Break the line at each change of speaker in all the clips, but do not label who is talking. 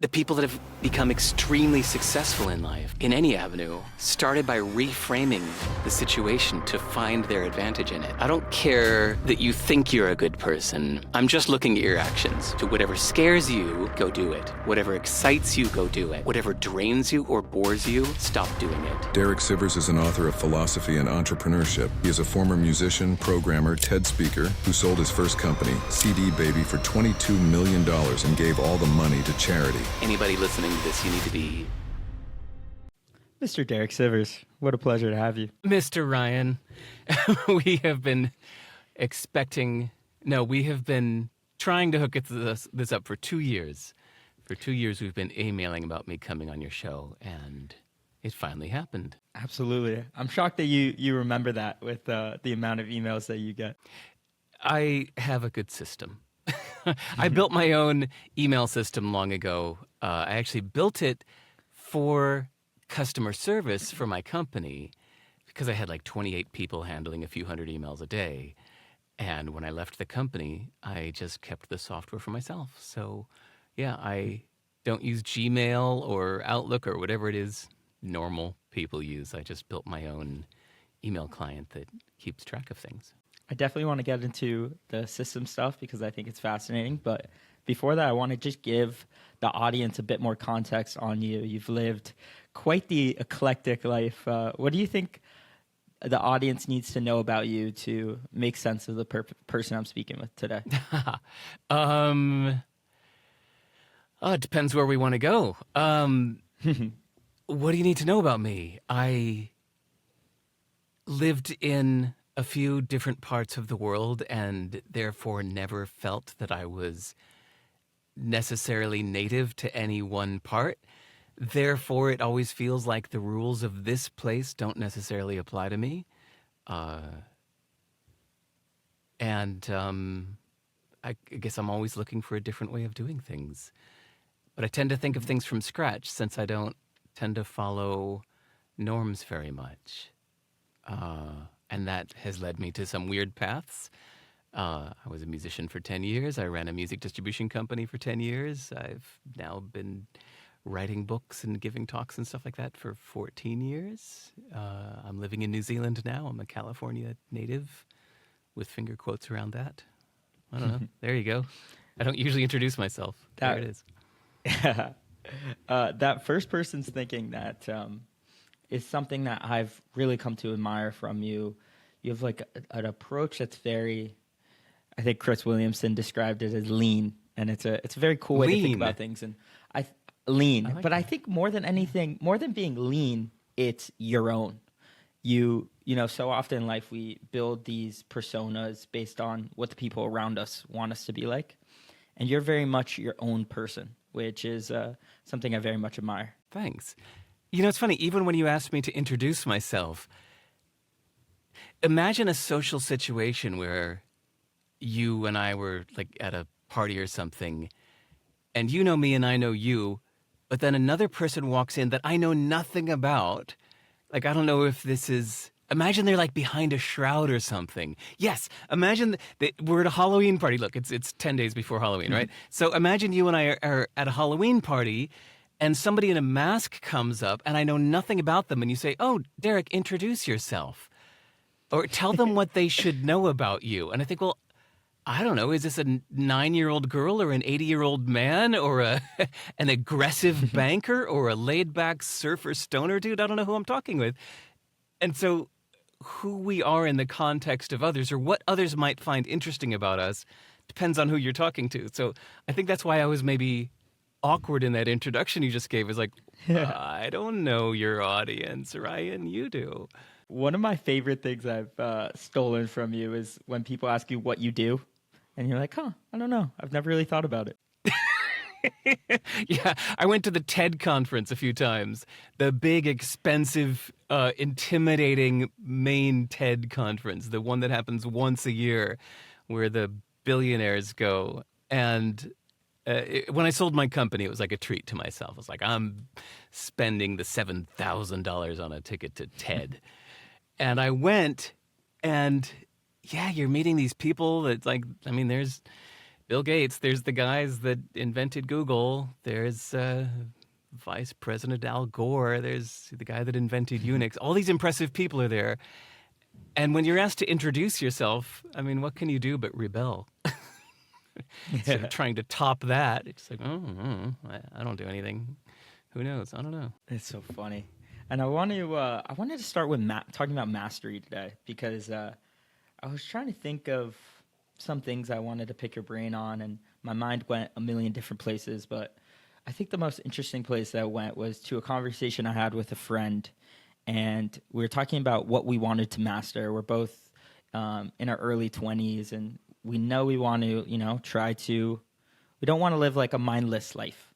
The people that have become extremely successful in life, in any avenue, started by reframing the situation to find their advantage in it. I don't care that you think you're a good person. I'm just looking at your actions. So whatever scares you, go do it. Whatever excites you, go do it. Whatever drains you or bores you, stop doing it.
Derek Sivers is an author of philosophy and entrepreneurship. He is a former musician, programmer, TED speaker who sold his first company, CDBaby, for $22 million and gave all the money to charity.
Anybody listening to this, you need to be...
Mr. Derek Sivers, what a pleasure to have you.
Mr. Ryan, we have been trying to hook this up for 2 years. For 2 years, we've been emailing about me coming on your show, and it finally happened.
Absolutely. I'm shocked that you remember that with the amount of emails that you get.
I have a good system. I built my own email system long ago. I actually built it for customer service for my company because I had like 28 people handling a few hundred emails a day. And when I left the company, I just kept the software for myself. So, yeah, I don't use Gmail or Outlook or whatever it is normal people use. I just built my own email client that keeps track of things.
I definitely want to get into the system stuff because I think it's fascinating. But before that, I want to just give the audience a bit more context on you. You've lived quite the eclectic life. What do you think the audience needs to know about you to make sense of the person I'm speaking with today?
It depends where we want to go. What do you need to know about me? I lived in a few different parts of the world and therefore never felt that I was necessarily native to any one part. Therefore, it always feels like the rules of this place don't necessarily apply to me. I guess I'm always looking for a different way of doing things. But I tend to think of things from scratch since I don't tend to follow norms very much. And that has led me to some weird paths. I was a musician for 10 years. I ran a music distribution company for 10 years. I've now been writing books and giving talks and stuff like that for 14 years. I'm living in New Zealand now. I'm a California native with finger quotes around that. I don't know. There you go. I don't usually introduce myself. There it is.
That first person's thinking that is something that I've really come to admire from you. You have like an approach that's very, I think Chris Williamson described it as lean, and it's a very cool way to think about things. And lean, I think more than anything, more than being lean, it's your own. You know, so often in life we build these personas based on what the people around us want us to be like, and you're very much your own person, which is something I very much admire.
Thanks. You know, it's funny, even when you asked me to introduce myself, imagine a social situation where you and I were like at a party or something, and you know me and I know you, but then another person walks in that I know nothing about. Like, I don't know if this is... Imagine they're like behind a shroud or something. Yes, imagine we're at a Halloween party. Look, it's 10 days before Halloween, right? So imagine you and I are at a Halloween party, and somebody in a mask comes up, and I know nothing about them, and you say, "Oh, Derek, introduce yourself." Or tell them what they should know about you. And I think, well, I don't know, is this a 9-year-old girl or an 80-year-old man or an aggressive banker or a laid-back surfer stoner dude? I don't know who I'm talking with. And so who we are in the context of others or what others might find interesting about us depends on who you're talking to. So I think that's why I was maybe awkward in that introduction you just gave. Is like, I don't know your audience, Ryan, you do.
One of my favorite things I've stolen from you is when people ask you what you do, and you're like, I don't know. I've never really thought about it.
Yeah, I went to the TED conference a few times. The big, expensive, intimidating main TED conference, the one that happens once a year where the billionaires go. And when I sold my company, it was like a treat to myself. I was like, I'm spending the $7,000 on a ticket to TED. And I went, and yeah, you're meeting these people that, like, I mean, there's Bill Gates, there's the guys that invented Google, there's Vice President Al Gore, there's the guy that invented Unix. All these impressive people are there. And when you're asked to introduce yourself, I mean, what can you do but rebel? Instead of trying to top that, it's like, I don't do anything. Who knows? I don't know.
It's so funny. And I wanted to start with talking about mastery today, because I was trying to think of some things I wanted to pick your brain on, and my mind went a million different places. But I think the most interesting place that went was to a conversation I had with a friend, and we were talking about what we wanted to master. We're both in our early 20s, and we know we want to, we don't want to live like a mindless life.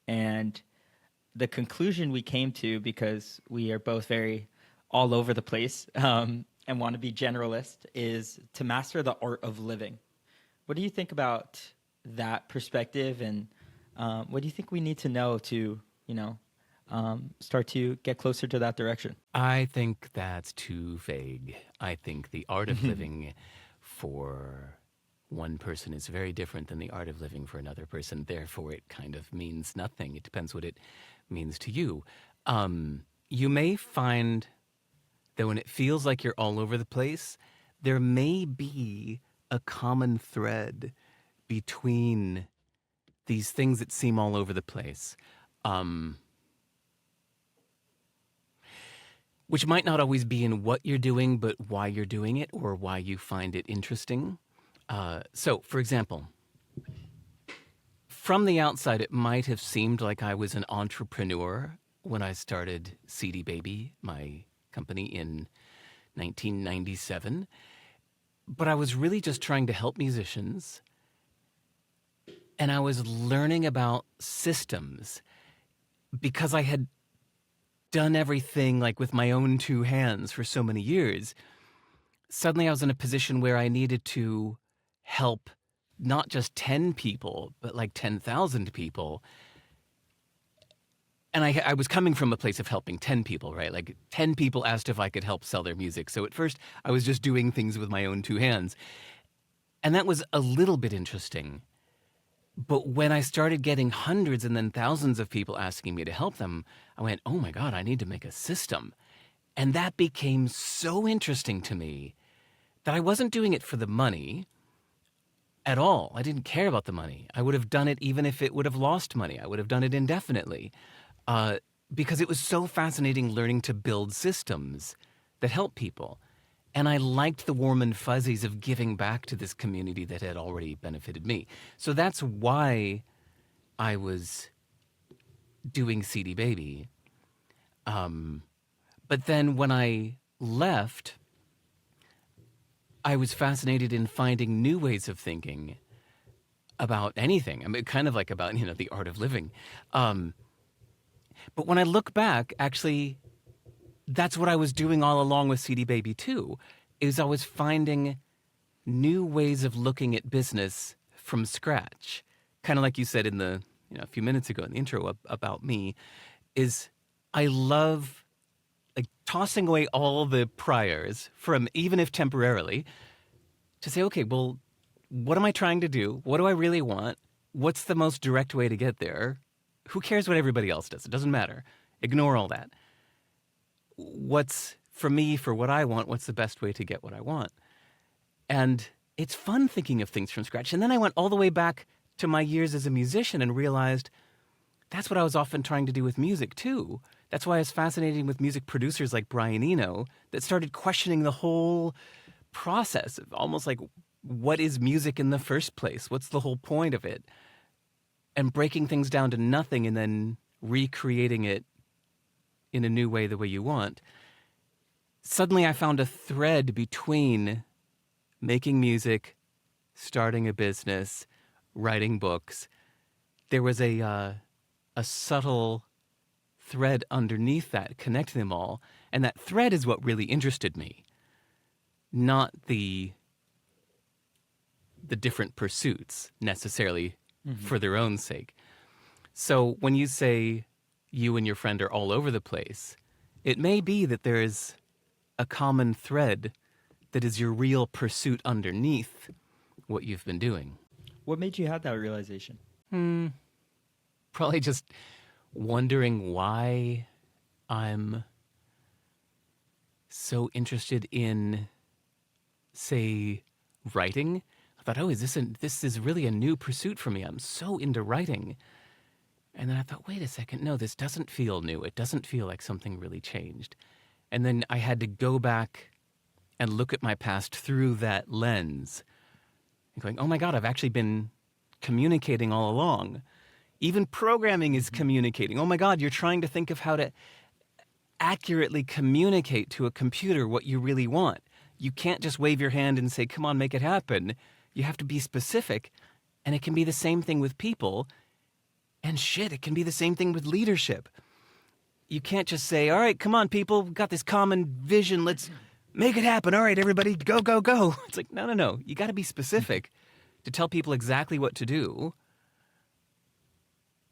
And the conclusion we came to, because we are both very all over the place and want to be generalist, is to master the art of living. What do you think about that perspective, and what do you think we need to know to, start to get closer to that direction?
I think that's too vague. I think the art of living for one person is very different than the art of living for another person. Therefore, it kind of means nothing. It depends what it means to you. You may find that when it feels like you're all over the place, there may be a common thread between these things that seem all over the place, which might not always be in what you're doing, but why you're doing it or why you find it interesting. So, for example, from the outside, it might have seemed like I was an entrepreneur when I started CDBaby, my company, in 1997. But I was really just trying to help musicians. And I was learning about systems because I had done everything like with my own two hands for so many years. Suddenly I was in a position where I needed to help not just 10 people, but like 10,000 people. And I was coming from a place of helping 10 people, right? Like 10 people asked if I could help sell their music. So at first I was just doing things with my own two hands. And that was a little bit interesting. But when I started getting hundreds and then thousands of people asking me to help them, I went, oh my God, I need to make a system. And that became so interesting to me that I wasn't doing it for the money at all. I didn't care about the money. I would have done it even if it would have lost money. I would have done it indefinitely. Because it was so fascinating learning to build systems that help people. And I liked the warm and fuzzies of giving back to this community that had already benefited me. So that's why I was doing CDBaby. But then when I left, I was fascinated in finding new ways of thinking about anything. I mean, kind of like about, the art of living. But when I look back, actually, that's what I was doing all along with CDBaby too, is I was finding new ways of looking at business from scratch. Kind of like you said in the, a few minutes ago in the intro about me, is I love like tossing away all the priors from, even if temporarily, to say, okay, well, what am I trying to do? What do I really want? What's the most direct way to get there? Who cares what everybody else does? It doesn't matter. Ignore all that. What's for me, for what I want, what's the best way to get what I want? And it's fun thinking of things from scratch. And then I went all the way back to my years as a musician and realized that's what I was often trying to do with music too. That's why I was fascinated with music producers like Brian Eno that started questioning the whole process of almost like, what is music in the first place? What's the whole point of it? And breaking things down to nothing and then recreating it in a new way, the way you want. Suddenly I found a thread between making music, starting a business, writing books. There was a subtle thread underneath that, connecting them all. And that thread is what really interested me, not the different pursuits necessarily for their own sake. So when you say you and your friend are all over the place, it may be that there is a common thread that is your real pursuit underneath what you've been doing.
What made you have that realization?
Probably just wondering why I'm so interested in, say, writing. I thought, oh, this is really a new pursuit for me. I'm so into writing. And then I thought, wait a second, no, this doesn't feel new. It doesn't feel like something really changed. And then I had to go back and look at my past through that lens and going, oh my God, I've actually been communicating all along. Even programming is communicating. Oh my God, you're trying to think of how to accurately communicate to a computer what you really want. You can't just wave your hand and say, come on, make it happen. You have to be specific. And it can be the same thing with people. And shit, it can be the same thing with leadership. You can't just say, all right, come on, people, we've got this common vision. Let's make it happen. All right, everybody, go, go, go. It's like, no. You got to be specific to tell people exactly what to do,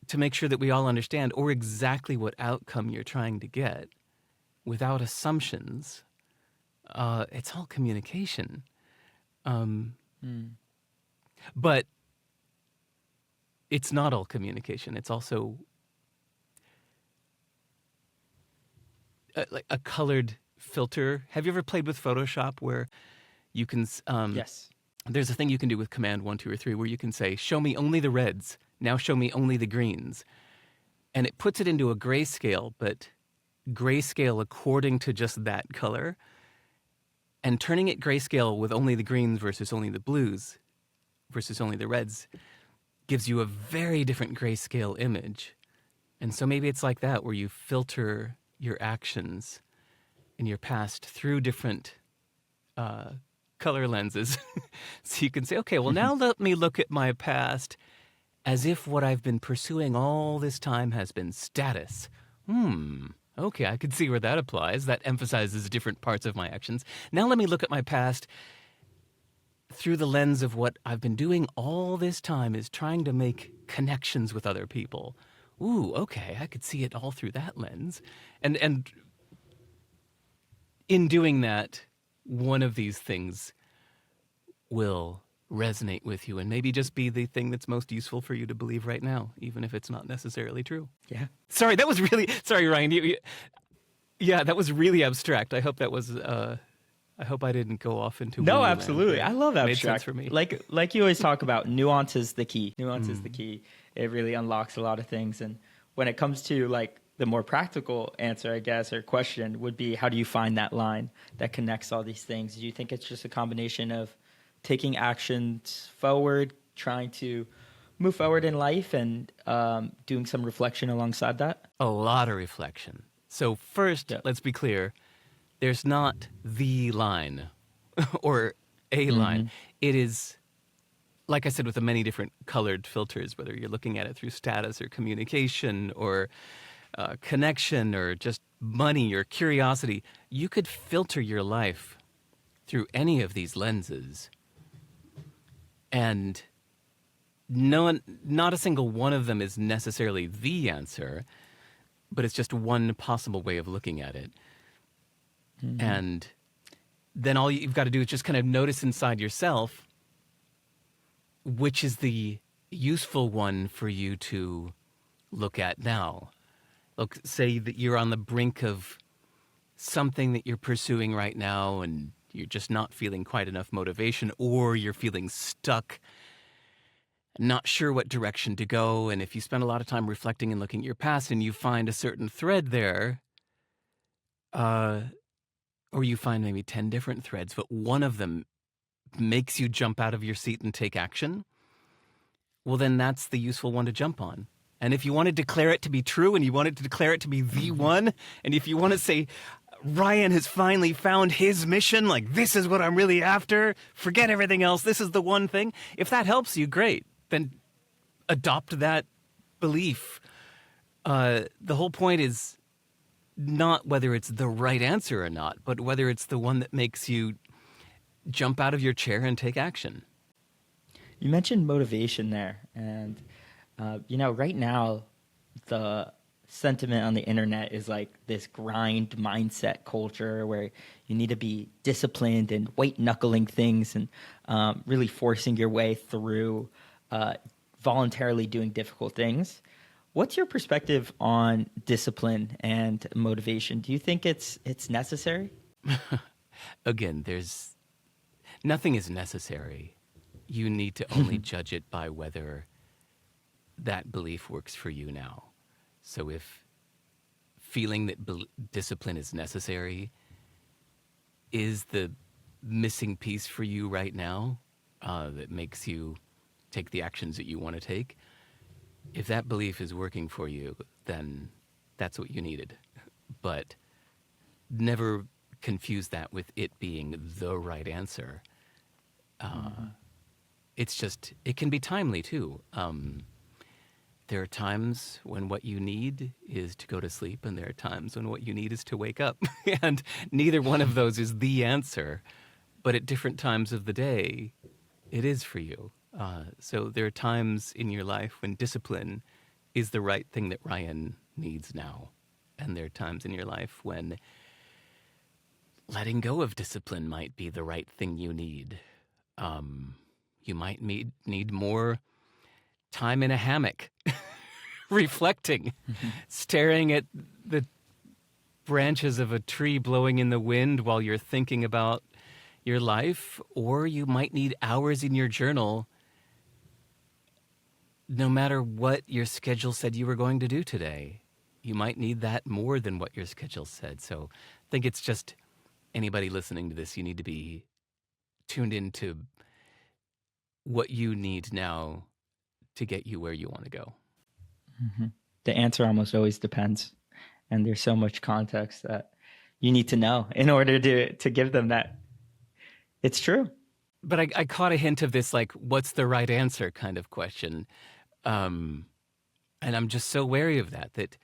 to make sure that we all understand, or exactly what outcome you're trying to get without assumptions. It's all communication. But it's not all communication. It's also like a colored filter. Have you ever played with Photoshop where you can...
Yes.
There's a thing you can do with Command 1, 2, or 3 where you can say, show me only the reds. Now show me only the greens. And it puts it into a grayscale, but grayscale according to just that color. And turning it grayscale with only the greens versus only the blues versus only the reds gives you a very different grayscale image. And so maybe it's like that, where you filter your actions in your past through different color lenses. So you can say, okay, well, now let me look at my past as if what I've been pursuing all this time has been status. Okay, I can see where that applies. That emphasizes different parts of my actions. Now let me look at my past through the lens of what I've been doing all this time is trying to make connections with other people. Ooh, okay, I could see it all through that lens. And in doing that, one of these things will resonate with you and maybe just be the thing that's most useful for you to believe right now, even if it's not necessarily true.
Yeah.
Sorry, that was really... Sorry, Ryan. Yeah, that was really abstract. I hope that was... I hope I didn't go off into...
No, absolutely. I love abstract.
Made sense for me.
Like you always talk about, nuance is the key. Nuance is the key. It really unlocks a lot of things. And when it comes to like the more practical answer, I guess, or question would be, how do you find that line that connects all these things? Do you think it's just a combination of taking actions forward, trying to move forward in life, and doing some reflection alongside that?
A lot of reflection. So first, let's be clear. There's not the line or a line. It is, like I said, with the many different colored filters, whether you're looking at it through status or communication or connection or just money or curiosity, you could filter your life through any of these lenses. And not a single one of them is necessarily the answer, but it's just one possible way of looking at it. And then all you've got to do is just kind of notice inside yourself which is the useful one for you to look at now. Look, say that you're on the brink of something that you're pursuing right now and you're just not feeling quite enough motivation, or you're feeling stuck, not sure what direction to go. And if you spend a lot of time reflecting and looking at your past and you find a certain thread there, or you find maybe 10 different threads, but one of them makes you jump out of your seat and take action, well, then that's the useful one to jump on. And if you want to declare it to be true and you want to declare it to be the one, and if you want to say, Ryan has finally found his mission, like this is what I'm really after, forget everything else, this is the one thing, if that helps you, great. Then adopt that belief. The whole point is not whether it's the right answer or not, but whether it's the one that makes you jump out of your chair and take action.
You mentioned motivation there. And, right now, the sentiment on the internet is like this grind mindset culture where you need to be disciplined and white knuckling things and really forcing your way through voluntarily doing difficult things. What's your perspective on discipline and motivation? Do you think it's necessary?
Again, nothing is necessary. You need to only judge it by whether that belief works for you now. So if feeling that discipline is necessary is the missing piece for you right now, that makes you take the actions that you want to take, if that belief is working for you, then that's what you needed. But never confuse that with it being the right answer. It's just, it can be timely too. There are times when what you need is to go to sleep, and there are times when what you need is to wake up. And neither one of those is the answer, but at different times of the day, it is for you. So there are times in your life when discipline is the right thing that Ryan needs now. And there are times in your life when letting go of discipline might be the right thing you need. You might need more time in a hammock, reflecting, staring at the branches of a tree blowing in the wind while you're thinking about your life. Or you might need hours in your journal, no matter what your schedule said you were going to do today. You might need that more than what your schedule said. So I think it's just anybody listening to this, you need to be tuned into what you need now to get you where you want to go.
The answer almost always depends. And there's so much context that you need to know in order to give them that. It's true.
But I caught a hint of this, like, what's the right answer kind of question. And I'm just so wary of that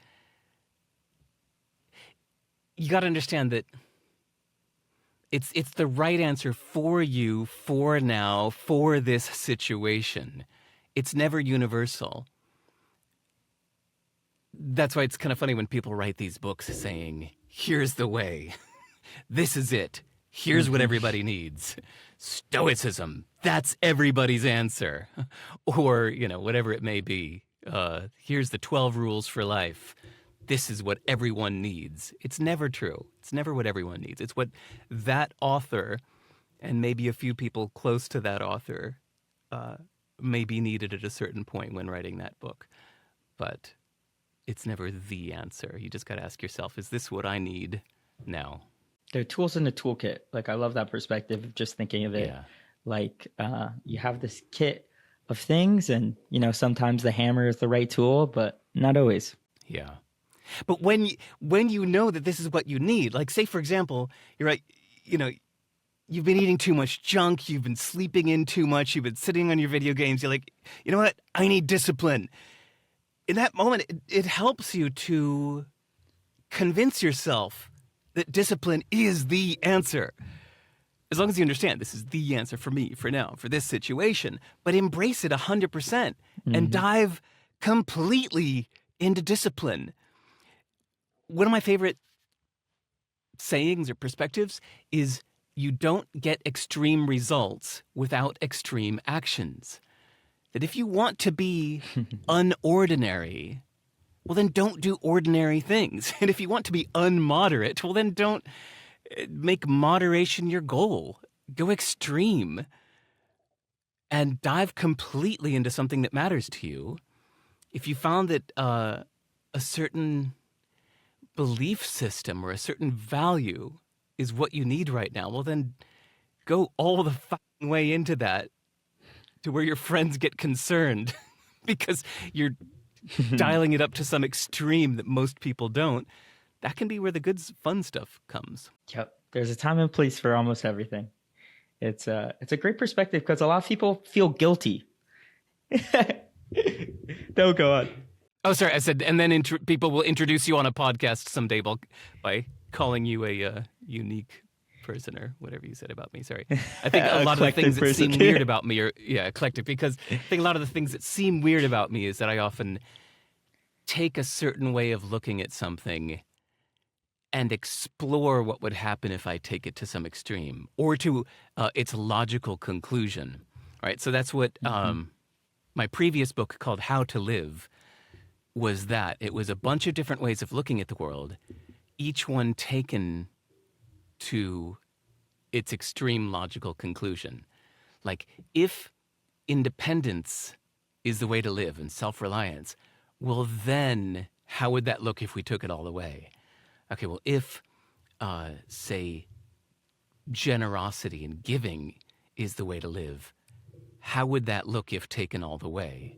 you got to understand that it's the right answer for you, for now, for this situation. It's never universal. That's why it's kind of funny when people write these books saying, here's the way. This is it. Here's what everybody needs. Stoicism. That's everybody's answer. Or, whatever it may be. Here's the 12 rules for life. This is what everyone needs. It's never true. It's never what everyone needs. It's what that author, and maybe a few people close to that author, maybe needed at a certain point when writing that book. But it's never the answer. You just got to ask yourself, is this what I need now?
There are tools in the toolkit. Like, I love that perspective of just thinking of it.
Yeah.
Like, you have this kit of things, and, sometimes the hammer is the right tool, but not always.
Yeah. But when you know that this is what you need, like, say, for example, you're right, you've been eating too much junk, you've been sleeping in too much, you've been sitting on your video games, you're like, you know what? I need discipline. In that moment, it helps you to convince yourself that discipline is the answer. As long as you understand this is the answer for me, for now, for this situation, but embrace it 100% and dive completely into discipline. One of my favorite sayings or perspectives is you don't get extreme results without extreme actions. That if you want to be unordinary, well, then don't do ordinary things. And if you want to be unmoderate, well, then don't make moderation your goal. Go extreme and dive completely into something that matters to you. If you found that a certain belief system or a certain value is what you need right now, well, then go all the fucking way into that to where your friends get concerned because you're dialing it up to some extreme that most people don't. That can be where the good, fun stuff comes.
Yep. There's a time and place for almost everything. It's a great perspective because a lot of people feel guilty. Don't go on.
Oh, sorry. I said, and then people will introduce you on a podcast someday by calling you a unique person or whatever you said about me. Sorry. I think a lot of the things that seem weird about me are, eclectic, because I think a lot of the things that seem weird about me is that I often take a certain way of looking at something and explore what would happen if I take it to some extreme or to its logical conclusion. Right. So that's what My previous book called How to Live was that. It was a bunch of different ways of looking at the world, each one taken to its extreme logical conclusion. Like, if independence is the way to live and self-reliance, well, then how would that look if we took it all away? Okay, well, if, say, generosity and giving is the way to live, how would that look if taken all the way?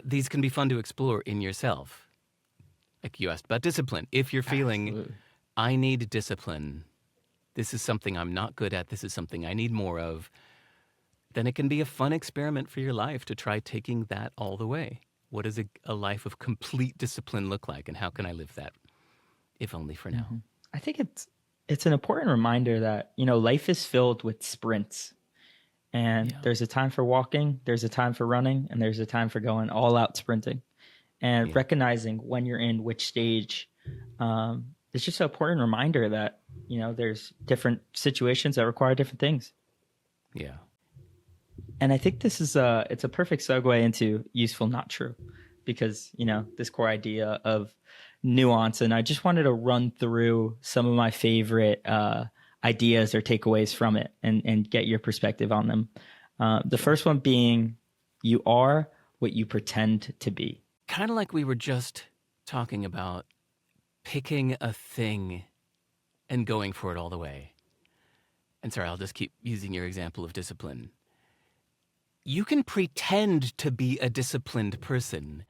These can be fun to explore in yourself. Like you asked about discipline. If you're feeling,
Absolutely.
I need discipline, this is something I'm not good at, this is something I need more of, then it can be a fun experiment for your life to try taking that all the way. What does a life of complete discipline look like, and how can I live that, if only for now?
I think it's an important reminder that, life is filled with sprints. And there's a time for walking, there's a time for running, and there's a time for going all out sprinting. And recognizing when you're in which stage, it's just an important reminder that, there's different situations that require different things.
Yeah.
And I think this is it's a perfect segue into useful, not true, because, this core idea of nuance. And I just wanted to run through some of my favorite ideas or takeaways from it and get your perspective on them. The first one being, you are what you pretend to be.
Kind of like we were just talking about, picking a thing and going for it all the way. And sorry, I'll just keep using your example of discipline. You can pretend to be a disciplined person,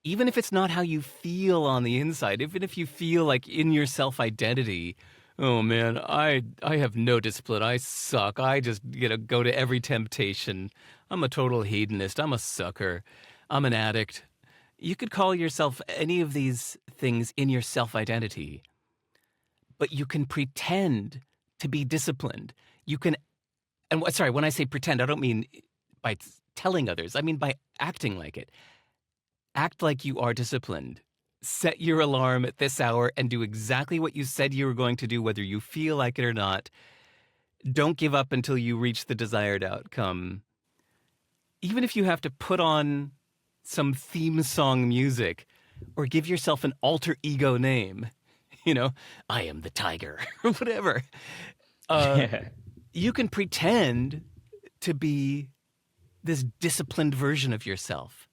even if it's not how you feel on the inside, even if you feel like in your self-identity, oh man, I have no discipline, I suck, I just go to every temptation, I'm a total hedonist, I'm a sucker, I'm an addict. You could call yourself any of these things in your self-identity, but you can pretend to be disciplined. You can, and sorry, when I say pretend, I don't mean by telling others, I mean by acting like it. Act like you are disciplined. Set your alarm at this hour and do exactly what you said you were going to do, whether you feel like it or not. Don't give up until you reach the desired outcome. Even if you have to put on some theme song music or give yourself an alter ego name, I am the tiger or whatever. You can pretend to be this disciplined version of yourself.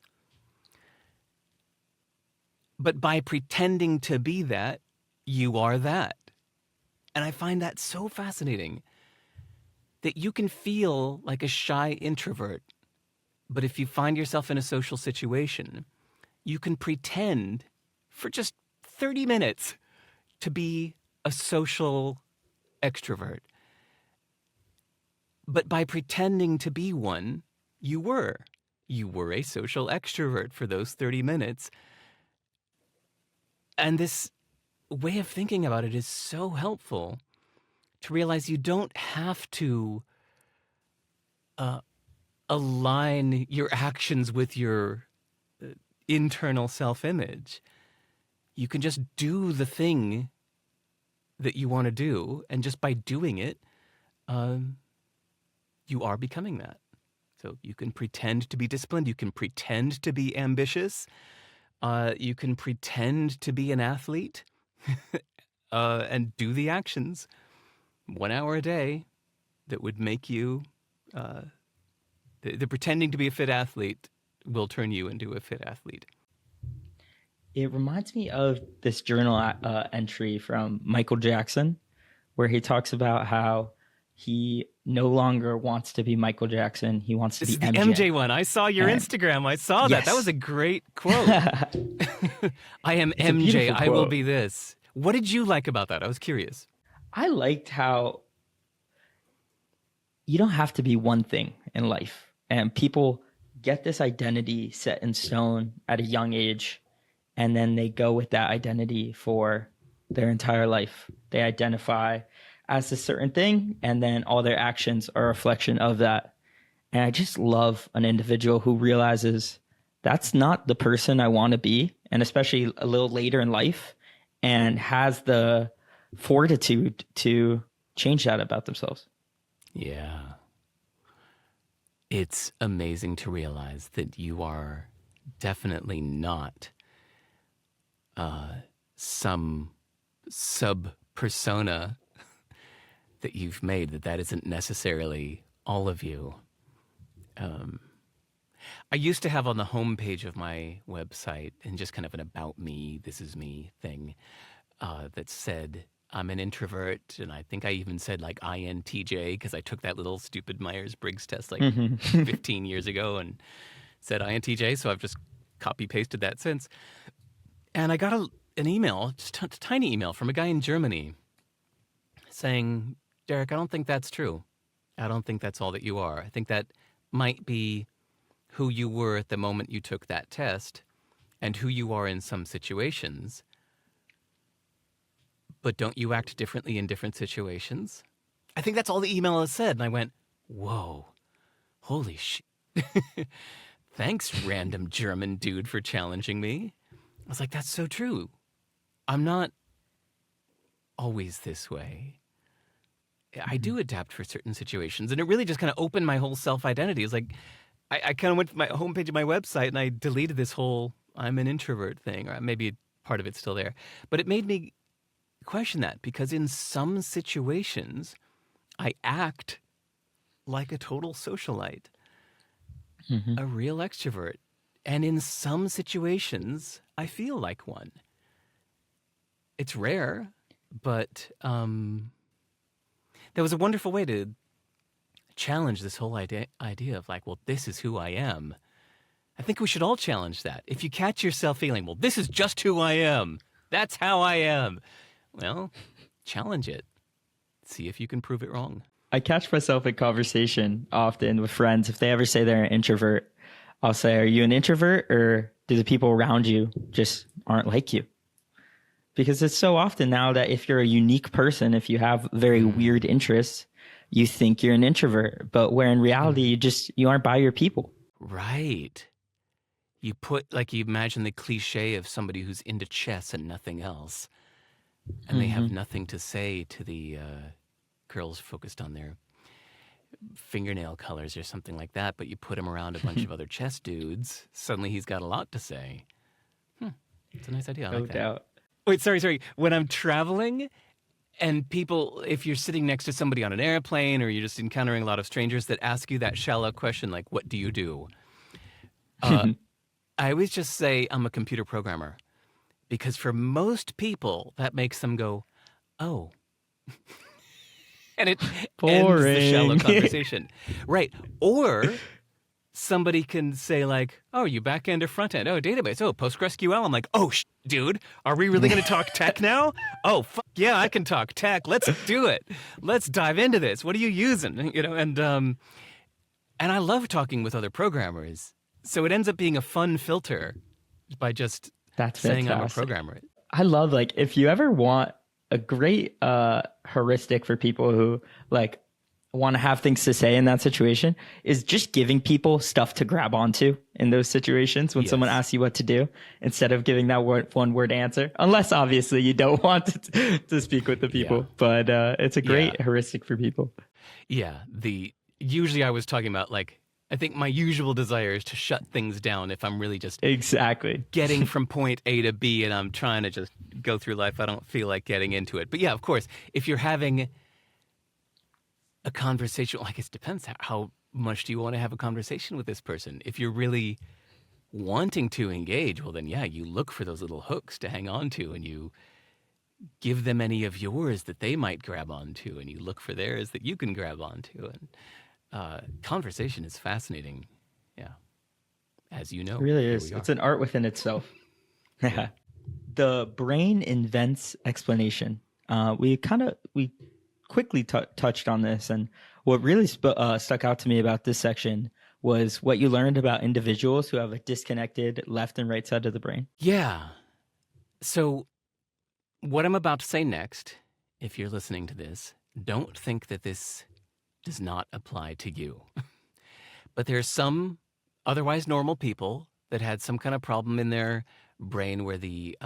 But by pretending to be that, you are that. And I find that so fascinating, that you can feel like a shy introvert, but if you find yourself in a social situation, you can pretend for just 30 minutes to be a social extrovert. But by pretending to be one, you were a social extrovert for those 30 minutes. And this way of thinking about it is so helpful to realize you don't have to align your actions with your internal self-image. You can just do the thing that you want to do, and just by doing it, you are becoming that. So you can pretend to be disciplined, you can pretend to be ambitious, you can pretend to be an athlete, and do the actions 1 hour a day that would make you, the pretending to be a fit athlete will turn you into a fit athlete.
It reminds me of this journal entry from Michael Jackson, where he talks about how he no longer wants to be Michael Jackson. He wants to
This
be
is the MJ one. I saw your Instagram. I saw that.
Yes.
That was a great quote. I am
It's a
MJ.
beautiful
I will
quote.
be this. What did you like about that? I was curious.
I liked how you don't have to be one thing in life. And people get this identity set in stone at a young age, and then they go with that identity for their entire life. They identify as a certain thing, and then all their actions are a reflection of that. And I just love an individual who realizes that's not the person I want to be, and especially a little later in life, and has the fortitude to change that about themselves.
Yeah. It's amazing to realize that you are definitely not some sub-persona that you've made, that isn't necessarily all of you. I used to have on the homepage of my website, and just kind of an about me, this is me thing, that said, I'm an introvert, and I think I even said like INTJ, because I took that little stupid Myers-Briggs test like 15 years ago and said INTJ, so I've just copy-pasted that since. And I got an email, just a tiny email from a guy in Germany saying, Derek, I don't think that's true. I don't think that's all that you are. I think that might be who you were at the moment you took that test and who you are in some situations. But don't you act differently in different situations? I think that's all the email has said. And I went, whoa, holy shit. Thanks, random German dude, for challenging me. I was like, that's so true. I'm not always this way. I do adapt for certain situations. And it really just kind of opened my whole self-identity. It's like, I kind of went to my homepage of my website and I deleted this whole I'm an introvert thing, or maybe part of it's still there. But it made me question that, because in some situations, I act like a total socialite, a real extrovert. And in some situations, I feel like one. It's rare, but there was a wonderful way to challenge this whole idea of like, well, this is who I am. I think we should all challenge that. If you catch yourself feeling, well, this is just who I am, that's how I am, well, challenge it. See if you can prove it wrong.
I catch myself in conversation often with friends. If they ever say they're an introvert, I'll say, are you an introvert, or do the people around you just aren't like you? Because it's so often now that if you're a unique person, if you have very weird interests, you think you're an introvert, but where in reality, you aren't by your people.
Right. You imagine the cliche of somebody who's into chess and nothing else, and they have nothing to say to the girls focused on their fingernail colors or something like that, but you put him around a bunch of other chess dudes, suddenly he's got a lot to say. It's a nice idea. I like that.
No doubt.
Wait, sorry. When I'm traveling and people, if you're sitting next to somebody on an airplane or you're just encountering a lot of strangers that ask you that shallow question, like, what do you do? I always just say I'm a computer programmer, because for most people that makes them go, oh. And it ends the shallow conversation. Right. Or somebody can say like, oh, you back end or front end? Oh, database. Oh, PostgreSQL. I'm like, oh, dude, are we really going to talk tech now? Oh, yeah, I can talk tech. Let's do it. Let's dive into this. What are you using? And I love talking with other programmers. So it ends up being a fun filter by just saying I'm a programmer.
I love, like, if you ever want a great heuristic for people who like want to have things to say in that situation, is just giving people stuff to grab onto in those situations when someone asks you what to do, instead of giving that one word answer, unless obviously you don't want to speak with the people. But it's a great heuristic for people.
Usually I was talking about, like, I think my usual desire is to shut things down if I'm really just getting from point A to B and I'm trying to just go through life. I don't feel like getting into it. But yeah, of course, if you're having a conversation, I guess it depends. How much do you want to have a conversation with this person? If you're really wanting to engage, well then, yeah, you look for those little hooks to hang on to, and you give them any of yours that they might grab onto, and you look for theirs that you can grab onto. And conversation is fascinating. Yeah. As you know.
It really is. It's an art within itself. The brain invents explanation. We quickly touched on this, and what really stuck out to me about this section was what you learned about individuals who have a disconnected left and right side of the brain.
Yeah. So what I'm about to say next, if you're listening to this, don't think that this does not apply to you. But there's some otherwise normal people that had some kind of problem in their brain where the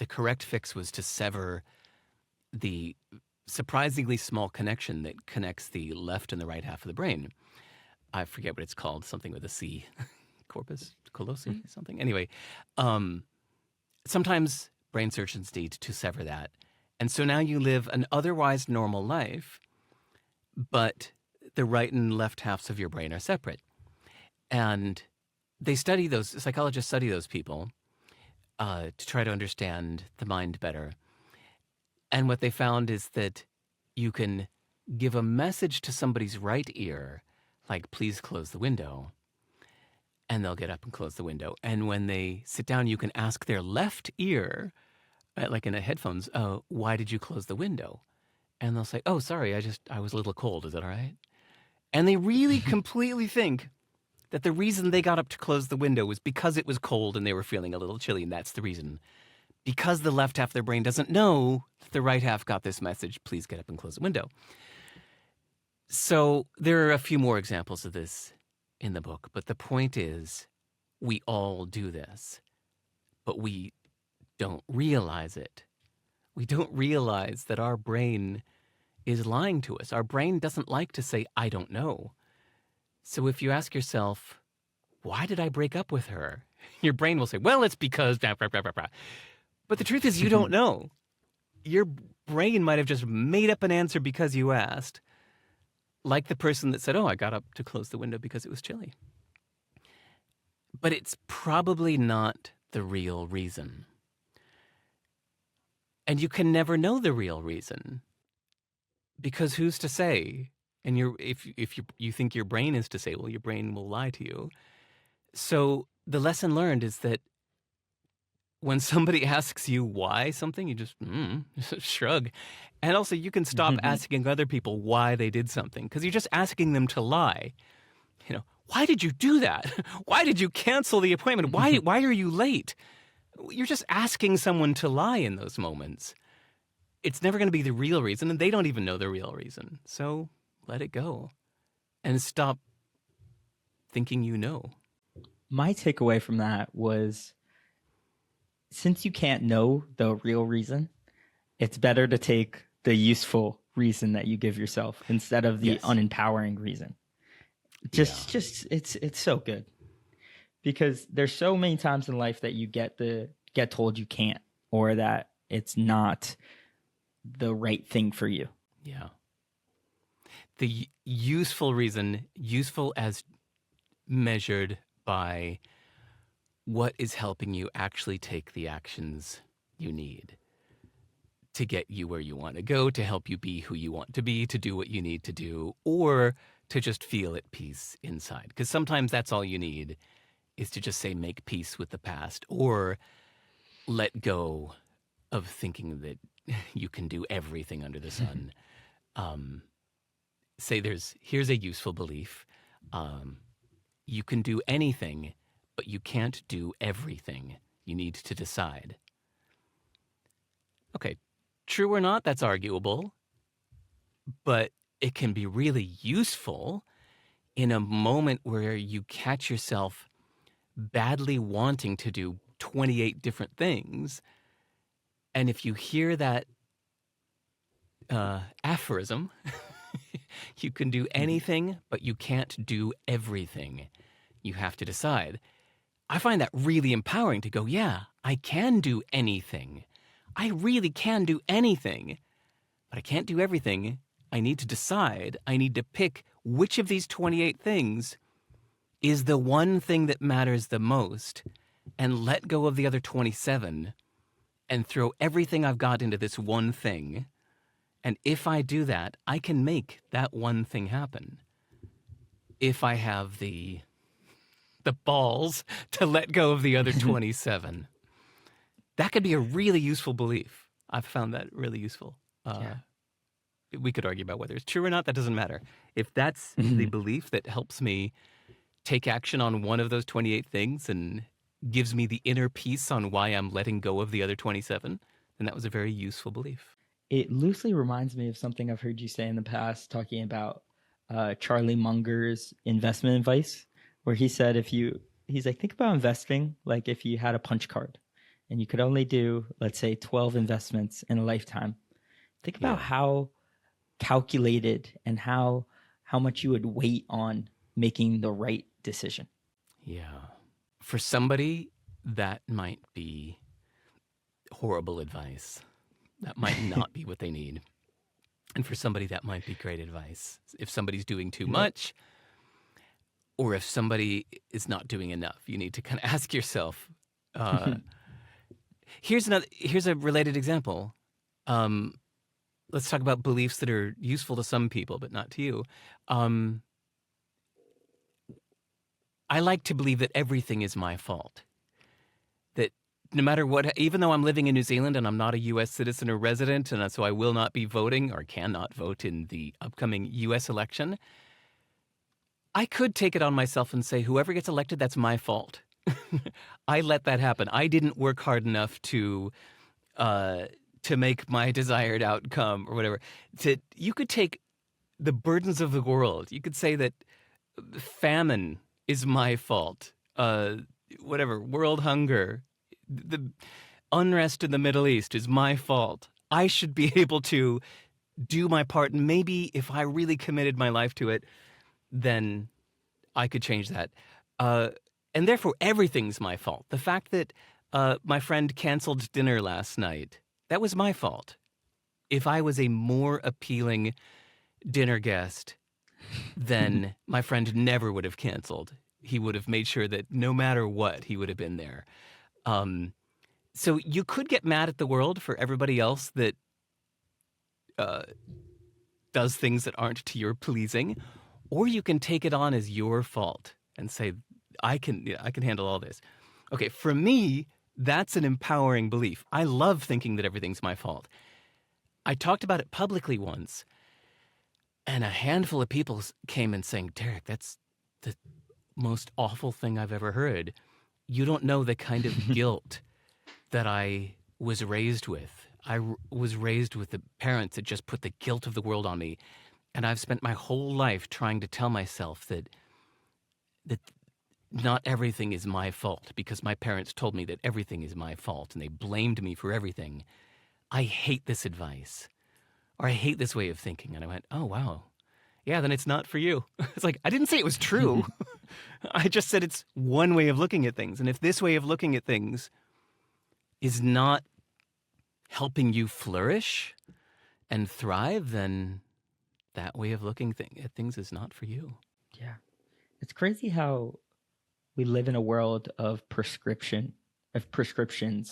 correct fix was to sever the surprisingly small connection that connects the left and the right half of the brain. I forget what it's called, something with a C, corpus callosum, something. Anyway, um, sometimes brain surgeons need to sever that. And so now you live an otherwise normal life, but the right and left halves of your brain are separate. And psychologists study those people to try to understand the mind better. And what they found is that you can give a message to somebody's right ear, like, please close the window, and they'll get up and close the window. And when they sit down, you can ask their left ear, like in the headphones, why did you close the window? And they'll say, oh, sorry, I was a little cold. Is that all right? And they really completely think that the reason they got up to close the window was because it was cold and they were feeling a little chilly, and that's the reason. Because the left half of their brain doesn't know that the right half got this message, please get up and close the window. So there are a few more examples of this in the book, but the point is we all do this, but we don't realize it. We don't realize that our brain is lying to us. Our brain doesn't like to say, I don't know. So if you ask yourself, why did I break up with her? Your brain will say, well, it's because blah, blah, blah, blah, blah. But the truth is you don't know. Your brain might have just made up an answer because you asked, like the person that said, oh, I got up to close the window because it was chilly. But it's probably not the real reason. And you can never know the real reason, because who's to say? And if you think your brain is to say, well, your brain will lie to you. So the lesson learned is that when somebody asks you why something, you just shrug. And also you can stop asking other people why they did something, because you're just asking them to lie. You know, why did you do that? Why did you cancel the appointment? Why are you late? You're just asking someone to lie in those moments. It's never going to be the real reason, and they don't even know the real reason. So let it go and stop thinking you know.
My takeaway from that was, since you can't know the real reason, it's better to take the useful reason that you give yourself instead of the unempowering reason. Just it's so good, because there's so many times in life that you get told you can't, or that it's not the right thing for you.
Yeah. The useful reason, useful as measured by what is helping you actually take the actions you need to get you where you want to go, to help you be who you want to be, to do what you need to do, or to just feel at peace inside. Because sometimes that's all you need, is to just say, make peace with the past, or let go of thinking that you can do everything under the sun. Say here's a useful belief. You can do anything, but you can't do everything. You need to decide. Okay, true or not, that's arguable, but it can be really useful in a moment where you catch yourself badly wanting to do 28 different things. And if you hear that aphorism, you can do anything, but you can't do everything. You have to decide. I find that really empowering to go, yeah, I can do anything. I really can do anything, but I can't do everything. I need to decide. I need to pick which of these 28 things is the one thing that matters the most, and let go of the other 27 and throw everything I've got into this one thing. And if I do that, I can make that one thing happen. If I have the balls to let go of the other 27. That could be a really useful belief. I've found that really useful. We could argue about whether it's true or not. That doesn't matter. If that's the belief that helps me take action on one of those 28 things and gives me the inner peace on why I'm letting go of the other 27, then that was a very useful belief.
It loosely reminds me of something I've heard you say in the past, talking about Charlie Munger's investment advice, where he said, he's like, think about investing like if you had a punch card and you could only do, let's say, 12 investments in a lifetime. Think about how calculated and how much you would wait on making the right decision?
Yeah. For somebody, that might be horrible advice. That might not be what they need. And for somebody, that might be great advice. If somebody's doing too much, or if somebody is not doing enough, you need to kind of ask yourself. Here's a related example. Let's talk about beliefs that are useful to some people, but not to you. I like to believe that everything is my fault. That no matter what, even though I'm living in New Zealand and I'm not a U.S. citizen or resident, and so I will not be voting or cannot vote in the upcoming U.S. election, I could take it on myself and say, whoever gets elected, that's my fault. I let that happen. I didn't work hard enough to make my desired outcome or whatever. You could take the burdens of the world. You could say that famine is my fault. Whatever, world hunger, the unrest in the Middle East is my fault. I should be able to do my part. And maybe if I really committed my life to it, then I could change that. And therefore, everything's my fault. The fact that my friend canceled dinner last night, that was my fault. If I was a more appealing dinner guest, then my friend never would have canceled. He would have made sure that no matter what, he would have been there. So you could get mad at the world for everybody else that does things that aren't to your pleasing, or you can take it on as your fault and say, I can handle all this. Okay, for me, that's an empowering belief. I love thinking that everything's my fault. I talked about it publicly once, and a handful of people came and saying, Derek, that's the most awful thing I've ever heard. You don't know the kind of guilt that I was raised with. I was raised with the parents that just put the guilt of the world on me. And I've spent my whole life trying to tell myself that not everything is my fault because my parents told me that everything is my fault and they blamed me for everything. I hate this advice, or I hate this way of thinking. And I went, oh, wow. Yeah, then it's not for you. It's like, I didn't say it was true. I just said it's one way of looking at things. And if this way of looking at things is not helping you flourish and thrive, then that way of looking at things is not for you.
Yeah. It's crazy how we live in a world of prescriptions,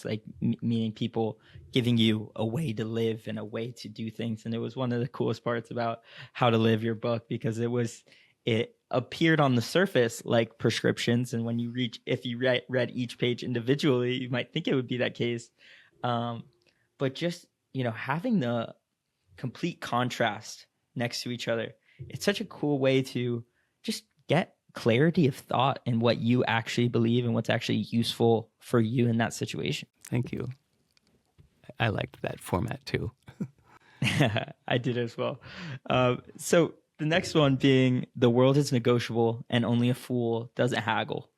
like meaning people giving you a way to live and a way to do things. And it was one of the coolest parts about How to Live, your book, because it appeared on the surface like prescriptions. And when if you read each page individually, you might think it would be that case. But just, having the complete contrast next to each other, it's such a cool way to just get clarity of thought and what you actually believe and what's actually useful for you in that situation.
Thank you. I liked that format too.
I did as well. So the next one being, the world is negotiable and only a fool doesn't haggle.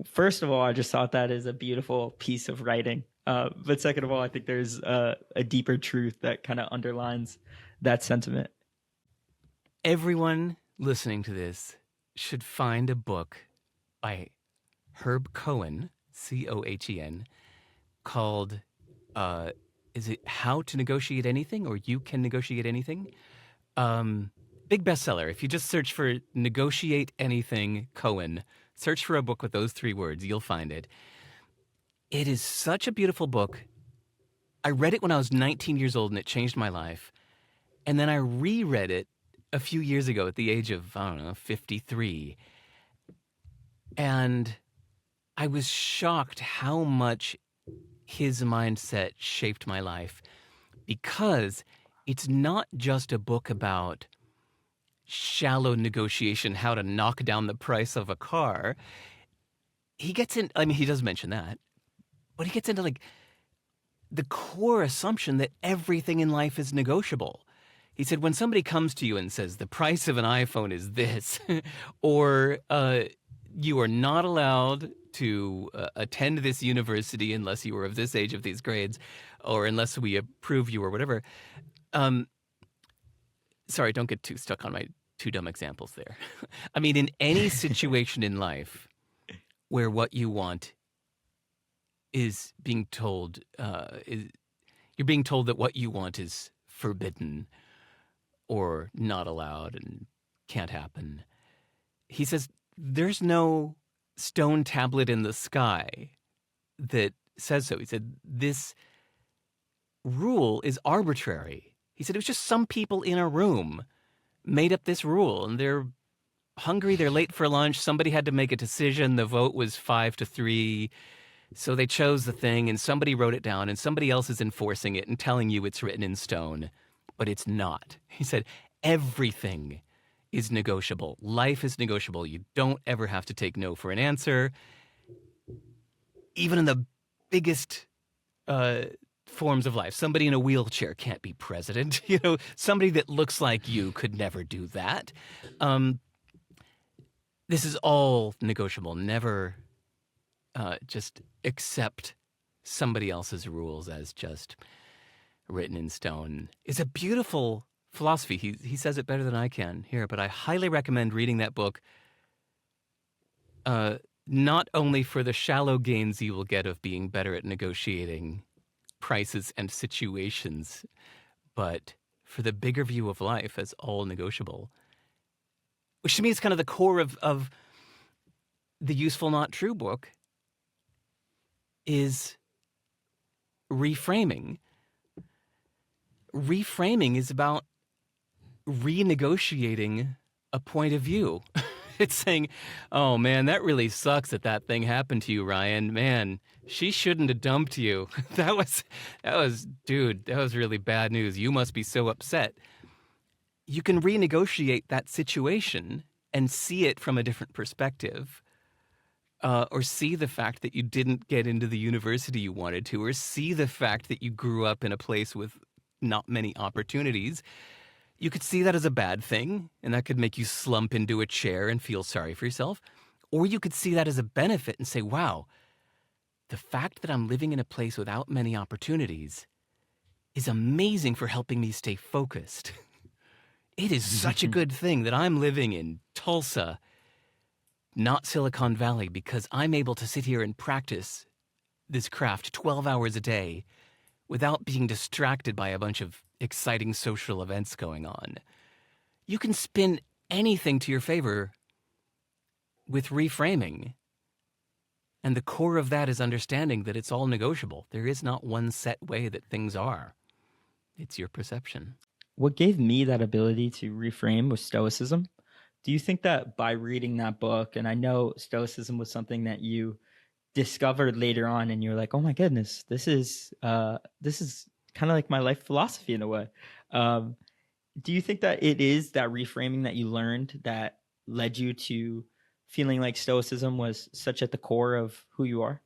First of all, I just thought that is a beautiful piece of writing. But second of all, I think there's a deeper truth that kind of underlines that sentiment.
Everyone listening to this should find a book by Herb Cohen, Cohen, called, is it How to Negotiate Anything, or You Can Negotiate Anything? Big bestseller. If you just search for Negotiate Anything Cohen, search for a book with those 3 words, you'll find it. It is such a beautiful book. I read it when I was 19 years old and it changed my life. And then I reread it a few years ago at the age of, 53. And I was shocked how much his mindset shaped my life, because it's not just a book about shallow negotiation, how to knock down the price of a car. He gets in, he does mention that, but he gets into the core assumption that everything in life is negotiable. He said, when somebody comes to you and says, the price of an iPhone is this, or you are not allowed to attend this university unless you are of this age, of these grades, or unless we approve you or whatever. Sorry, don't get too stuck on my two dumb examples there. I mean, in any situation in life where what you want is being told, you're being told that what you want is forbidden or not allowed and can't happen. He says, there's no stone tablet in the sky that says so. He said, this rule is arbitrary. He said, it was just some people in a room made up this rule, and they're hungry, they're late for lunch, somebody had to make a decision, the vote was 5-3, so they chose the thing, and somebody wrote it down, and somebody else is enforcing it and telling you it's written in stone, but it's not. He said, everything is negotiable. Life is negotiable. You don't ever have to take no for an answer. Even in the biggest forms of life, somebody in a wheelchair can't be president. You know, somebody that looks like you could never do that. This is all negotiable. Never just accept somebody else's rules as just written in stone. It's a beautiful philosophy. He says it better than I can here, but I highly recommend reading that book, not only for the shallow gains you will get of being better at negotiating prices and situations, but for the bigger view of life as all negotiable, which to me is kind of the core of the Useful Not True book, is reframing. Reframing is about renegotiating a point of view. It's saying, oh man, that really sucks that thing happened to you, Ryan. Man, she shouldn't have dumped you. That was, dude, that was really bad news. You must be so upset. You can renegotiate that situation and see it from a different perspective. Or see the fact that you didn't get into the university you wanted to, or see the fact that you grew up in a place with not many opportunities. You could see that as a bad thing, and that could make you slump into a chair and feel sorry for yourself. Or you could see that as a benefit and say, wow, the fact that I'm living in a place without many opportunities is amazing for helping me stay focused. It is such a good thing that I'm living in Tulsa, not Silicon Valley, because I'm able to sit here and practice this craft 12 hours a day without being distracted by a bunch of exciting social events going on. You can spin anything to your favor with reframing. And the core of that is understanding that it's all negotiable. There is not one set way that things are. It's your perception.
What gave me that ability to reframe was Stoicism. Do you think that by reading that book, and I know Stoicism was something that you discovered later on, and you're like, oh my goodness, this is kind of like my life philosophy in a way. Do you think that it is that reframing that you learned that led you to feeling like Stoicism was such at the core of who you are?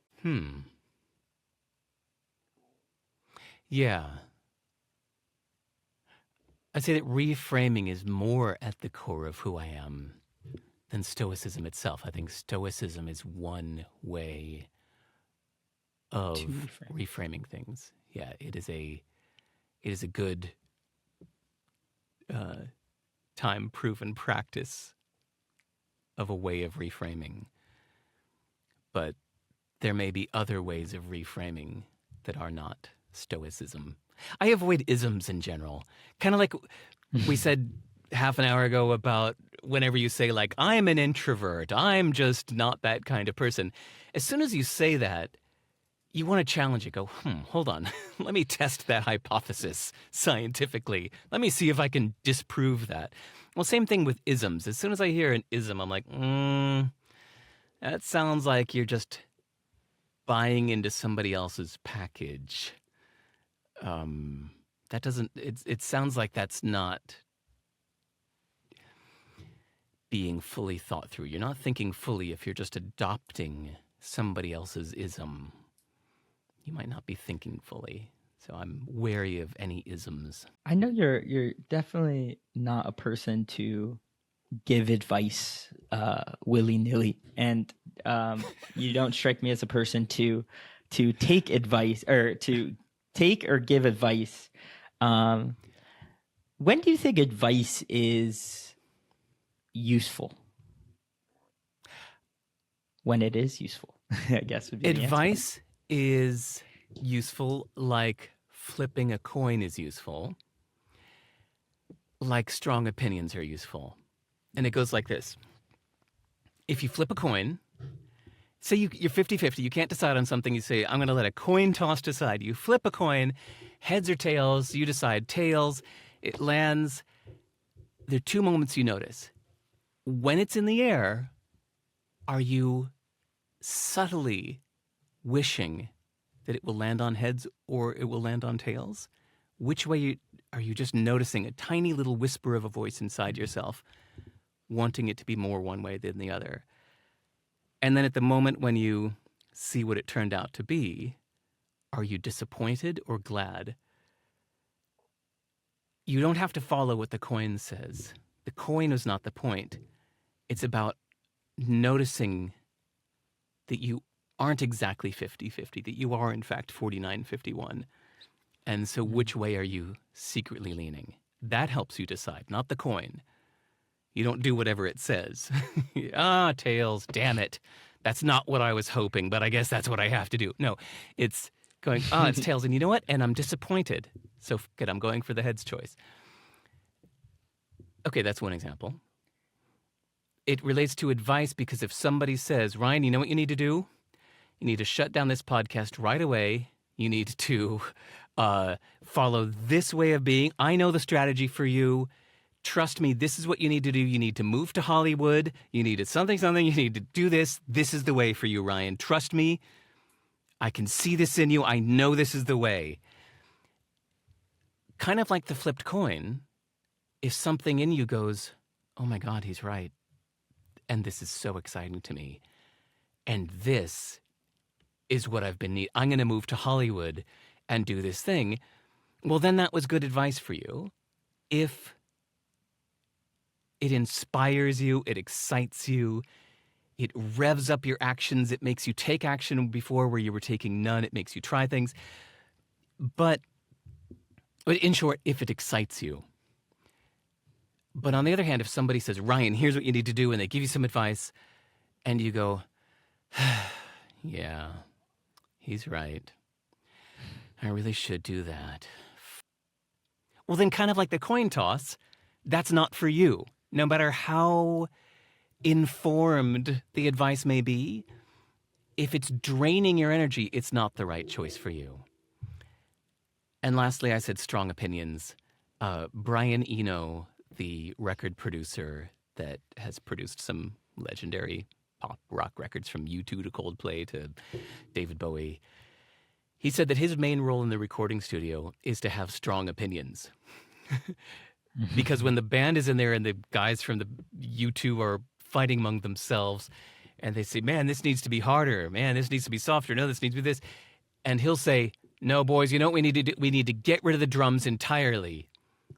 Yeah. I'd say that reframing is more at the core of who I am than Stoicism itself. I think Stoicism is one way of reframing things. Yeah, it is a good time-proven practice of a way of reframing. But there may be other ways of reframing that are not Stoicism. I avoid isms in general. Kind of like we said half an hour ago about whenever you say, like, I'm an introvert, I'm just not that kind of person. As soon as you say that, you want to challenge it. Go, hold on. Let me test that hypothesis scientifically. Let me see if I can disprove that. Well, same thing with isms. As soon as I hear an ism, I'm like, that sounds like you're just buying into somebody else's package. That doesn't, it sounds like that's not being fully thought through. You're not thinking fully if you're just adopting somebody else's ism. You might not be thinking fully. So I'm wary of any isms.
I know you're definitely not a person to give advice willy-nilly, and you don't strike me as a person to take advice or to take or give advice. When do you think advice is useful? When it is useful, I guess would be the answer.
Advice is useful like flipping a coin is useful, like strong opinions are useful. And it goes like this. If you flip a coin, say you're 50-50, you can't decide on something, you say, I'm going to let a coin toss decide. You flip a coin, heads or tails, you decide tails, it lands. There are two moments you notice. When it's in the air, are you subtly wishing that it will land on heads or it will land on tails? Which way are you just noticing a tiny little whisper of a voice inside yourself, wanting it to be more one way than the other? And then at the moment when you see what it turned out to be, are you disappointed or glad? You don't have to follow what the coin says. The coin is not the point. It's about noticing that you aren't exactly 50-50, that you are in fact 49-51. And so which way are you secretly leaning? That helps you decide, not the coin. You don't do whatever it says. Tails, damn it. That's not what I was hoping, but I guess that's what I have to do. No, it's going, it's tails. And you know what? And I'm disappointed. So good, I'm going for the heads choice. Okay, that's one example. It relates to advice because if somebody says, Ryan, you know what you need to do? You need to shut down this podcast right away. You need to follow this way of being. I know the strategy for you. Trust me, this is what you need to do. You need to move to Hollywood. You need to something. You need to do this. This is the way for you, Ryan. Trust me. I can see this in you. I know this is the way. Kind of like the flipped coin. If something in you goes, oh my God, he's right. And this is so exciting to me. And this is what I've been needing. I'm going to move to Hollywood and do this thing. Well, then that was good advice for you. If it inspires you, it excites you, it revs up your actions, it makes you take action before where you were taking none, it makes you try things. But in short, if it excites you. But on the other hand, if somebody says, Ryan, here's what you need to do, and they give you some advice, and you go, yeah, he's right. I really should do that. Well, then kind of like the coin toss, that's not for you. No matter how informed the advice may be, if it's draining your energy, it's not the right choice for you. And lastly, I said strong opinions. Brian Eno, the record producer that has produced some legendary pop rock records from U2 to Coldplay to David Bowie, he said that his main role in the recording studio is to have strong opinions. Because when the band is in there and the guys from the U2 are fighting among themselves and they say, man, this needs to be harder. Man, this needs to be softer. No, this needs to be this. And he'll say, no, boys, you know what we need to do? We need to get rid of the drums entirely.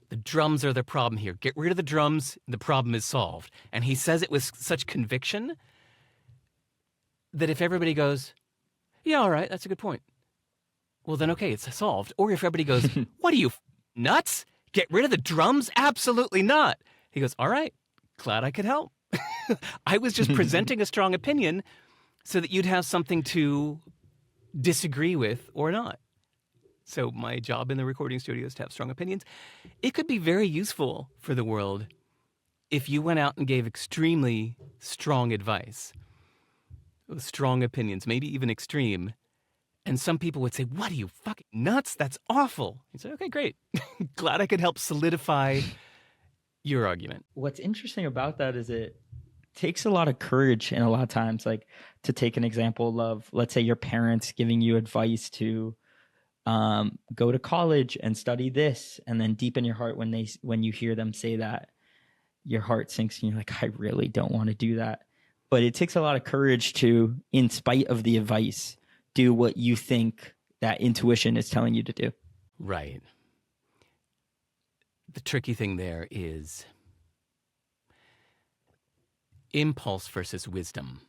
The drums are the problem here. Get rid of the drums, the problem is solved. And he says it with such conviction that if everybody goes, yeah, all right, that's a good point. Well, then, okay, it's solved. Or if everybody goes, what are you, nuts? Get rid of the drums? Absolutely not. He goes, all right, glad I could help. I was just presenting a strong opinion so that you'd have something to disagree with or not. So my job in the recording studio is to have strong opinions. It could be very useful for the world if you went out and gave extremely strong advice, with strong opinions, maybe even extreme. And some people would say, what are you, fucking nuts? That's awful. You say, okay, great. Glad I could help solidify your argument.
What's interesting about that is it takes a lot of courage, and a lot of times, like, to take an example of, let's say, your parents giving you advice to go to college and study this, and then deep in your heart, when you hear them say that, your heart sinks and you're like, I really don't want to do that. But it takes a lot of courage to, in spite of the advice, do what you think that intuition is telling you to do.
Right. The tricky thing there is impulse versus wisdom.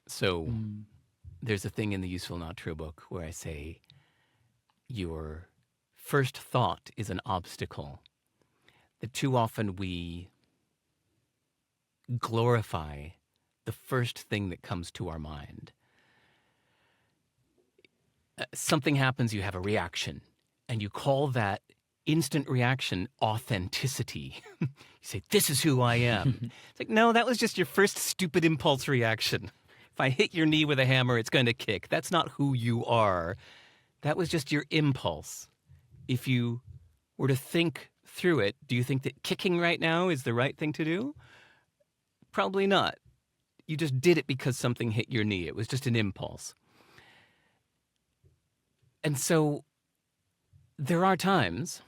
So there's a thing in the Useful Not True book where I say your first thought is an obstacle. That too often we glorify the first thing that comes to our mind. Something happens, you have a reaction, and you call that instant reaction authenticity. You say, this is who I am. It's like, no, that was just your first stupid impulse reaction. If I hit your knee with a hammer, it's going to kick. That's not who you are. That was just your impulse. If you were to think through it, do you think that kicking right now is the right thing to do? Probably not. You just did it because something hit your knee. It was just an impulse. And so there are times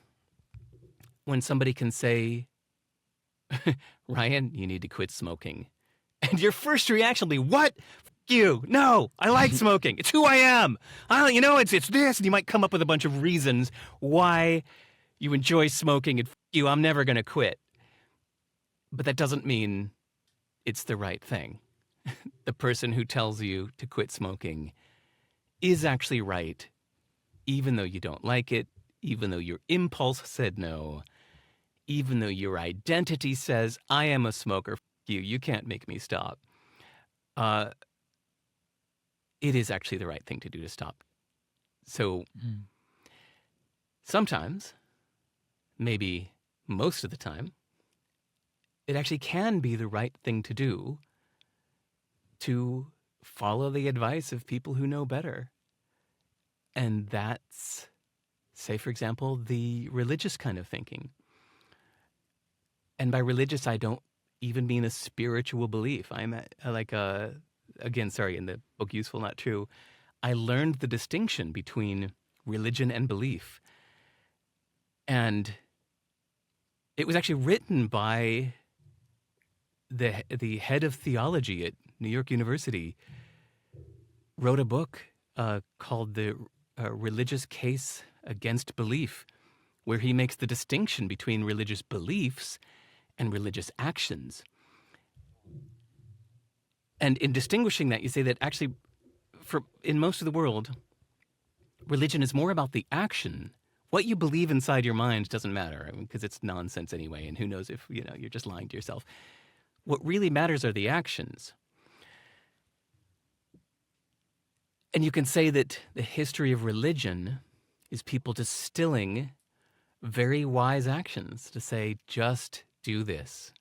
when somebody can say, Ryan, you need to quit smoking. And your first reaction will be, what? F you. No, I like smoking. It's who I am. It's this. And you might come up with a bunch of reasons why you enjoy smoking and f you, I'm never going to quit. But that doesn't mean it's the right thing. The person who tells you to quit smoking is actually right, even though you don't like it, even though your impulse said no, even though your identity says, I am a smoker, f you can't make me stop. It is actually the right thing to do to stop. So sometimes, maybe most of the time, it actually can be the right thing to do to follow the advice of people who know better. And that's, say, for example, the religious kind of thinking. And by religious, I don't even mean a spiritual belief. I'm again, sorry, in the book Useful, Not True, I learned the distinction between religion and belief. And it was actually written by the head of theology at New York University, wrote a book called The Religious Case Against Belief, where he makes the distinction between religious beliefs and religious actions. And in distinguishing that, you say that actually, in most of the world, religion is more about the action. What you believe inside your mind doesn't matter, because it's nonsense anyway, and who knows if you're just lying to yourself. What really matters are the actions. And you can say that the history of religion is people distilling very wise actions to say, just do this.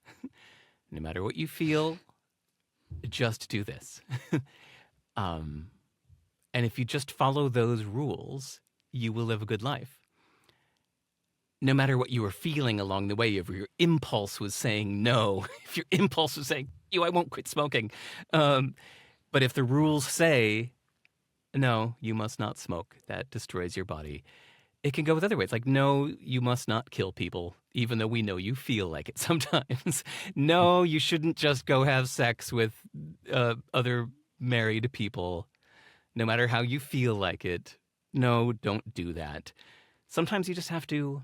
No matter what you feel, just do this. And if you just follow those rules, you will live a good life. No matter what you were feeling along the way, if your impulse was saying no, if your impulse was saying, I won't quit smoking. But if the rules say, no, you must not smoke, that destroys your body. It can go with other ways. Like, no, you must not kill people, even though we know you feel like it sometimes. No, you shouldn't just go have sex with other married people, no matter how you feel like it. No, don't do that. Sometimes you just have to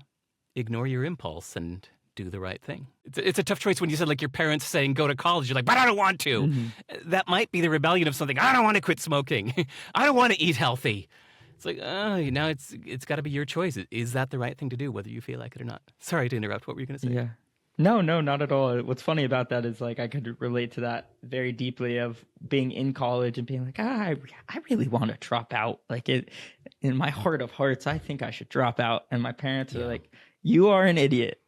ignore your impulse and do the right thing. It's a tough choice when you said, like, your parents saying go to college. You're like, but I don't want to. Mm-hmm. That might be the rebellion of something. I don't want to quit smoking. I don't want to eat healthy. It's like, now it's got to be your choice. Is that the right thing to do, whether you feel like it or not? Sorry to interrupt. What were you going to say?
Yeah. No, not at all. What's funny about that is, like, I could relate to that very deeply, of being in college and being like, I really want to drop out. Like, in my heart of hearts, I think I should drop out. And my parents are like, you are an idiot.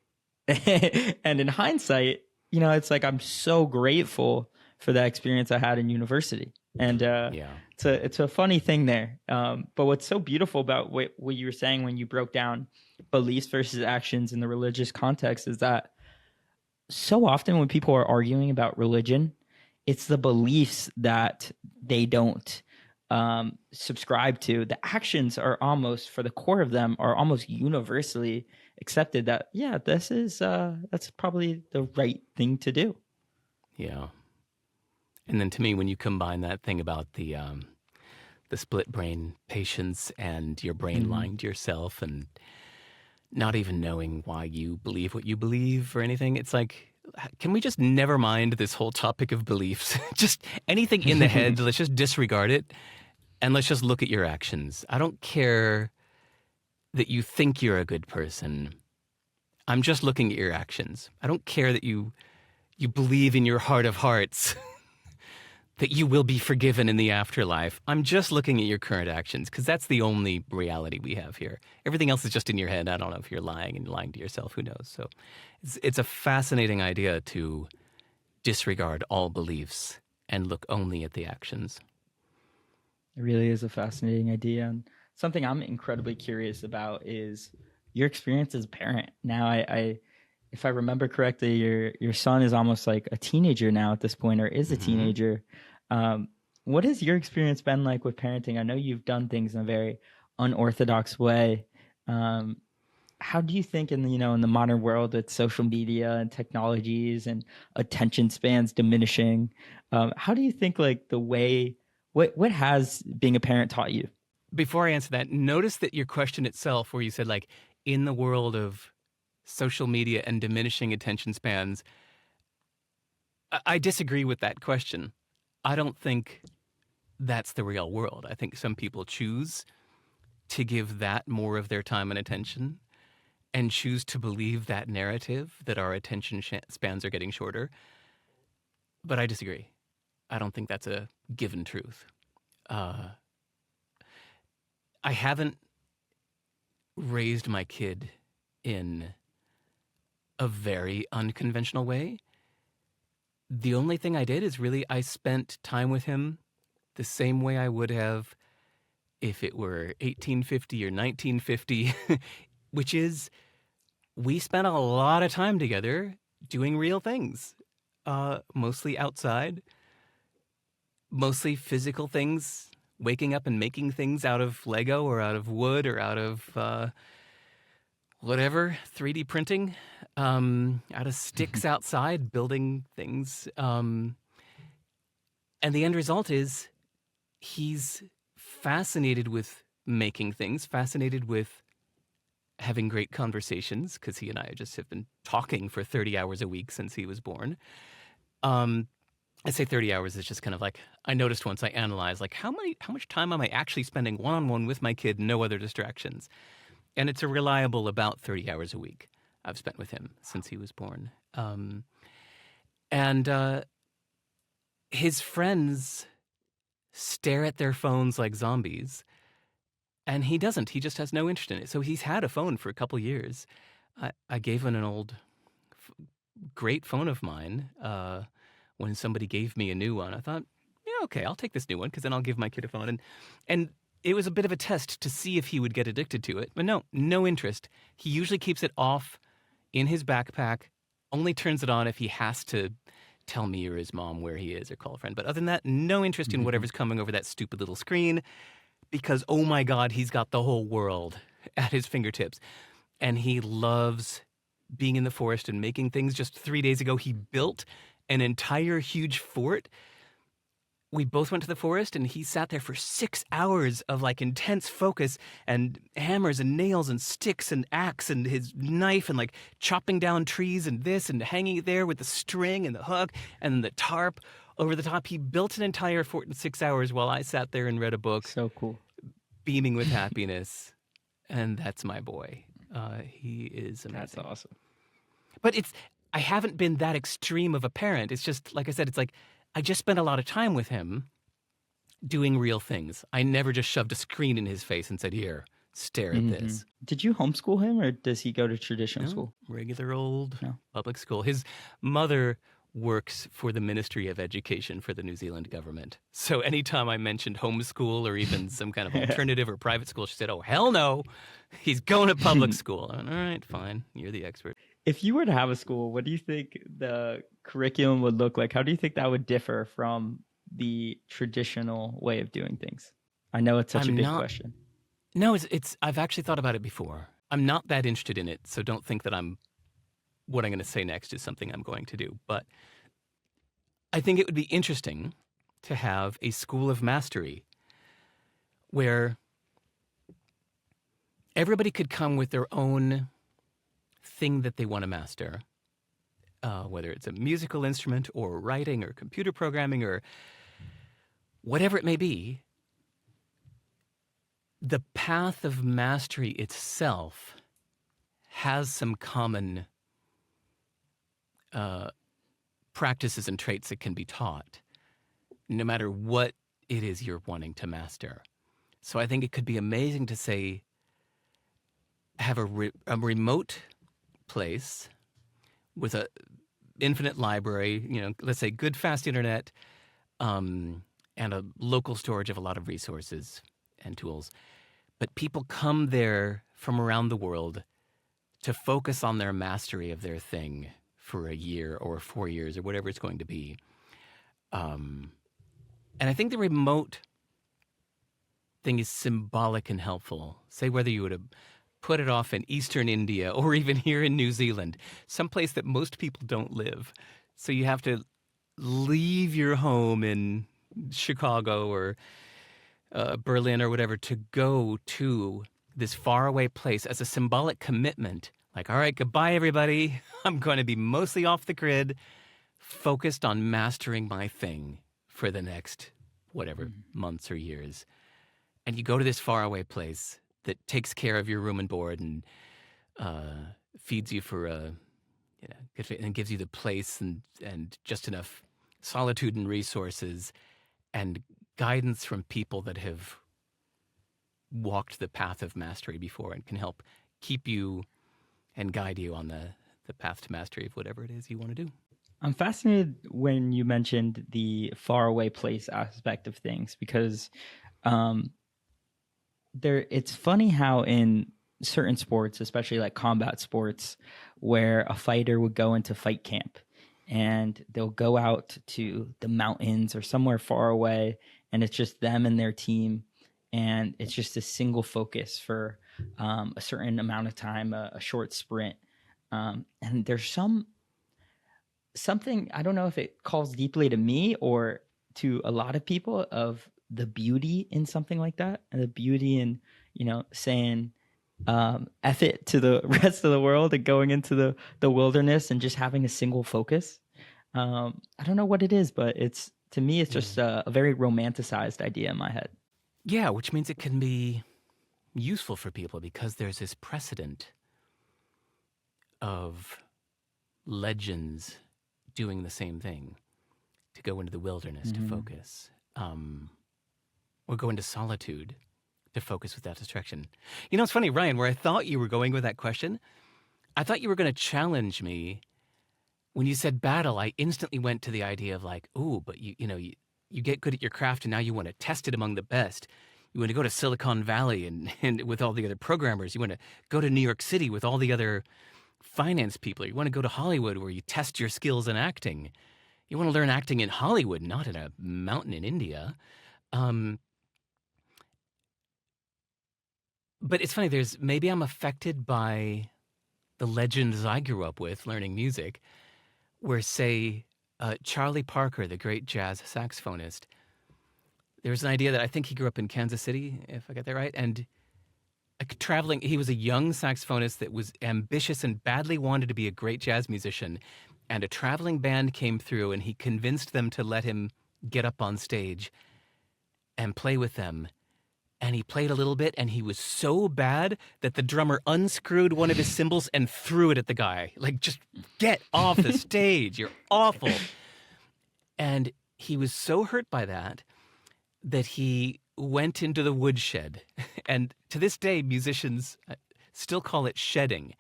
And in hindsight, it's like, I'm so grateful for that experience I had in university. And it's a funny thing there. But what's so beautiful about what you were saying when you broke down beliefs versus actions in the religious context is that so often when people are arguing about religion, it's the beliefs that they don't subscribe to. The actions are almost, for the core of them, are almost universally accepted that, that's probably the right thing to do.
Yeah. And then to me, when you combine that thing about the split brain patience and your brain lying to yourself and not even knowing why you believe what you believe or anything, it's like, can we just never mind this whole topic of beliefs? Just anything in the head, let's just disregard it and let's just look at your actions. I don't care that you think you're a good person. I'm just looking at your actions. I don't care that you you believe in your heart of hearts that you will be forgiven in the afterlife. I'm just looking at your current actions because that's the only reality we have here. Everything else is just in your head. I don't know if you're lying and lying to yourself. Who knows? So it's a fascinating idea to disregard all beliefs and look only at the actions.
It really is a fascinating idea. And something I'm incredibly curious about is your experience as a parent. Now, if I remember correctly, your son is almost like a teenager now at this point, or is a teenager. What has your experience been like with parenting? I know you've done things in a very unorthodox way. How do you think in the modern world with social media and technologies and attention spans diminishing, how do you think like the way what has being a parent taught you?
Before I answer that, notice that your question itself, where you said like in the world of social media and diminishing attention spans, I disagree with that question. I don't think that's the real world. I think some people choose to give that more of their time and attention and choose to believe that narrative that our attention spans are getting shorter. But I disagree. I don't think that's a given truth. I haven't raised my kid in a very unconventional way. The only thing I did is really I spent time with him the same way I would have if it were 1850 or 1950, which is we spent a lot of time together doing real things, mostly outside, mostly physical things, waking up and making things out of Lego or out of wood or out of whatever, 3D printing, out of sticks outside, building things. And the end result is he's fascinated with making things, fascinated with having great conversations, because he and I just have been talking for 30 hours a week since he was born. I say 30 hours is just kind of like, I noticed once I analyzed, like, how much time am I actually spending one-on-one with my kid, no other distractions? And it's a reliable about 30 hours a week I've spent with him since he was born. And his friends stare at their phones like zombies, and he doesn't. He just has no interest in it. So he's had a phone for a couple years. I gave him an old, great phone of mine when somebody gave me a new one. I thought, yeah, okay, I'll take this new one because then I'll give my kid a phone. And it was a bit of a test to see if he would get addicted to it. But no interest. He usually keeps it off in his backpack, only turns it on if he has to tell me or his mom where he is or call a friend. But other than that, no interest in whatever's coming over that stupid little screen because, oh my God, he's got the whole world at his fingertips. And he loves being in the forest and making things. Just 3 days ago, he built an entire huge fort. We both went to the forest and he sat there for 6 hours of like intense focus and hammers and nails and sticks and axe and his knife and like chopping down trees and this and hanging it there with the string and the hook and then the tarp over the top. He built an entire fort in 6 hours while I sat there and read a book.
So cool.
Beaming with happiness. And that's my boy. He is amazing.
That's awesome.
But I haven't been that extreme of a parent. It's just, like I said, it's like, I just spent a lot of time with him doing real things. I never just shoved a screen in his face and said, here, stare at this.
Did you homeschool him or does he go to traditional school?
Regular old public school. His mother works for the Ministry of Education for the New Zealand government. So anytime I mentioned homeschool or even some kind of alternative or private school, she said, oh, hell no, he's going to public school. I went, all right, fine, you're the expert.
If you were to have a school, what do you think the curriculum would look like? How do you think that would differ from the traditional way of doing things? I know it's such a big question.
No, I've actually thought about it before. I'm not that interested in it, so don't think that what I'm going to say next is something I'm going to do. But I think it would be interesting to have a school of mastery where everybody could come with their own thing that they want to master, whether it's a musical instrument or writing or computer programming or whatever it may be. The path of mastery itself has some common practices and traits that can be taught, no matter what it is you're wanting to master. So I think it could be amazing to say, have a remote place with a infinite library, let's say good fast internet, and a local storage of a lot of resources and tools. But people come there from around the world to focus on their mastery of their thing for a year or 4 years or whatever it's going to be. And I think the remote thing is symbolic and helpful. Say whether you would have put it off in Eastern India or even here in New Zealand, someplace that most people don't live. So you have to leave your home in Chicago or Berlin or whatever to go to this faraway place as a symbolic commitment. Like, all right, goodbye, everybody. I'm going to be mostly off the grid, focused on mastering my thing for the next whatever months or years. And you go to this faraway place that takes care of your room and board and feeds you for and gives you the place and just enough solitude and resources and guidance from people that have walked the path of mastery before and can help keep you and guide you on the path to mastery of whatever it is you want to do.
I'm fascinated when you mentioned the faraway place aspect of things, because it's funny how in certain sports, especially like combat sports, where a fighter would go into fight camp and they'll go out to the mountains or somewhere far away, and it's just them and their team, and it's just a single focus for a certain amount of time, a short sprint. And there's something, I don't know if it calls deeply to me or to a lot of people, of the beauty in something like that, and the beauty in, saying F it to the rest of the world and going into the wilderness and just having a single focus. I don't know what it is, but to me, it's just a very romanticized idea in my head.
Yeah, which means it can be useful for people because there's this precedent of legends doing the same thing, to go into the wilderness to focus, or go into solitude to focus without distraction. It's funny, Ryan, where I thought you were going with that question, I thought you were going to challenge me. When you said battle, I instantly went to the idea of like, ooh, but you get good at your craft and now you want to test it among the best. You want to go to Silicon Valley and with all the other programmers. You want to go to New York City with all the other finance people. You want to go to Hollywood where you test your skills in acting. You want to learn acting in Hollywood, not in a mountain in India. But it's funny, maybe I'm affected by the legends I grew up with learning music, where, say, Charlie Parker, the great jazz saxophonist, there's an idea that I think he grew up in Kansas City, if I got that right, and he was a young saxophonist that was ambitious and badly wanted to be a great jazz musician, and a traveling band came through and he convinced them to let him get up on stage and play with them. And he played a little bit, and he was so bad that the drummer unscrewed one of his cymbals and threw it at the guy. Like, just get off the stage. You're awful. And he was so hurt by that he went into the woodshed. And to this day, musicians still call it shedding.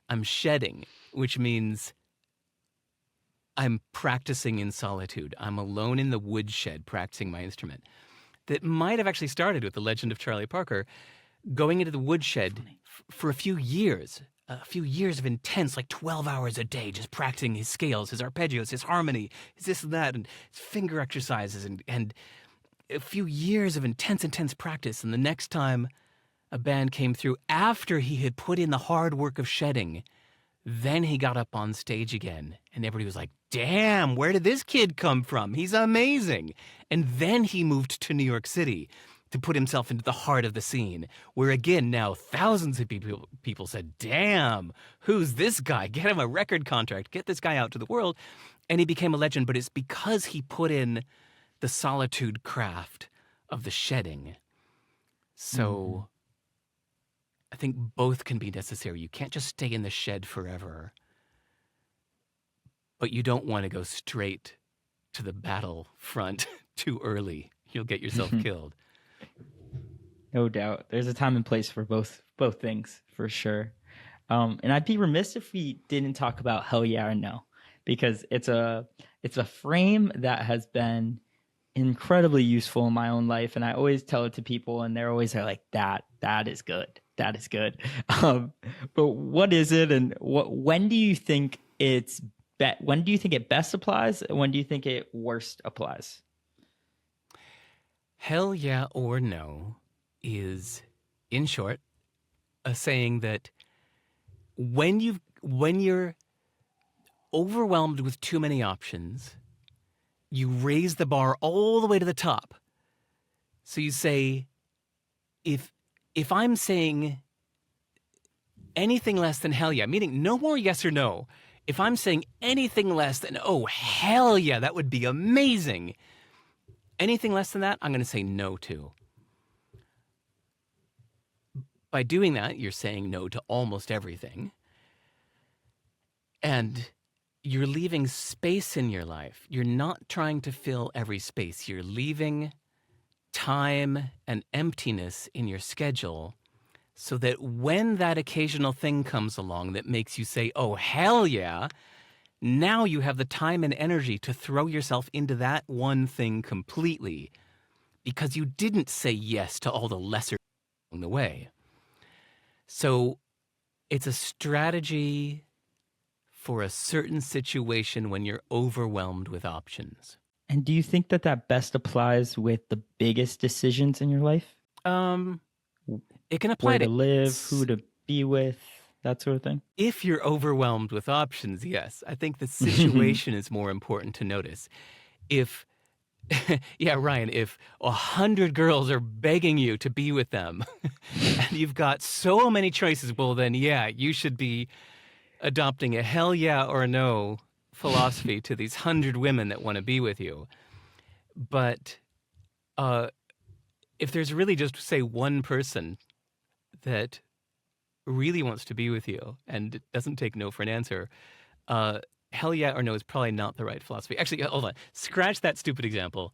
I'm shedding, which means I'm practicing in solitude. I'm alone in the woodshed practicing my instrument. That might have actually started with the legend of Charlie Parker, going into the woodshed for a few years of intense, like 12 hours a day, just practicing his scales, his arpeggios, his harmony, his this and that, and his finger exercises, and a few years of intense practice. And the next time a band came through, after he had put in the hard work of shedding, then he got up on stage again, and everybody was like, damn, where did this kid come from? He's amazing. And then he moved to New York City to put himself into the heart of the scene, where again, now thousands of people said, damn, who's this guy? Get him a record contract. Get this guy out to the world. And he became a legend, but it's because he put in the solitude craft of the shedding. So I think both can be necessary. You can't just stay in the shed forever. but you don't want to go straight to the battlefront too early. You'll get yourself killed.
No doubt. There's a time and place for both things, for sure. And I'd be remiss if we didn't talk about hell yeah or no, because it's a frame that has been incredibly useful in my own life, and I always tell it to people, and they're always like, that is good, that is good. But what is it, and when do you think it best applies, and when do you think it worst applies?
Hell yeah or no is, in short, a saying that when you're overwhelmed with too many options, you raise the bar all the way to the top. So you say, if I'm saying anything less than hell yeah, meaning no more yes or no, if I'm saying anything less than, oh, hell yeah, that would be amazing, anything less than that, I'm going to say no to. By doing that, you're saying no to almost everything. And you're leaving space in your life. You're not trying to fill every space. You're leaving time and emptiness in your schedule so that when that occasional thing comes along that makes you say, oh, hell yeah, now you have the time and energy to throw yourself into that one thing completely because you didn't say yes to all the lesser along the way. So it's a strategy for a certain situation when you're overwhelmed with options.
And do you think that best applies with the biggest decisions in your life?
It can apply
where to live, who to be with, that sort of thing?
If you're overwhelmed with options, yes. I think the situation is more important to notice. If, yeah, Ryan, if 100 girls are begging you to be with them and you've got so many choices, well, then, yeah, you should be adopting a hell yeah or no philosophy to these 100 women that want to be with you. But if there's really just, say, one person that really wants to be with you and doesn't take no for an answer, hell yeah or no is probably not the right philosophy. Actually, hold on. Scratch that stupid example.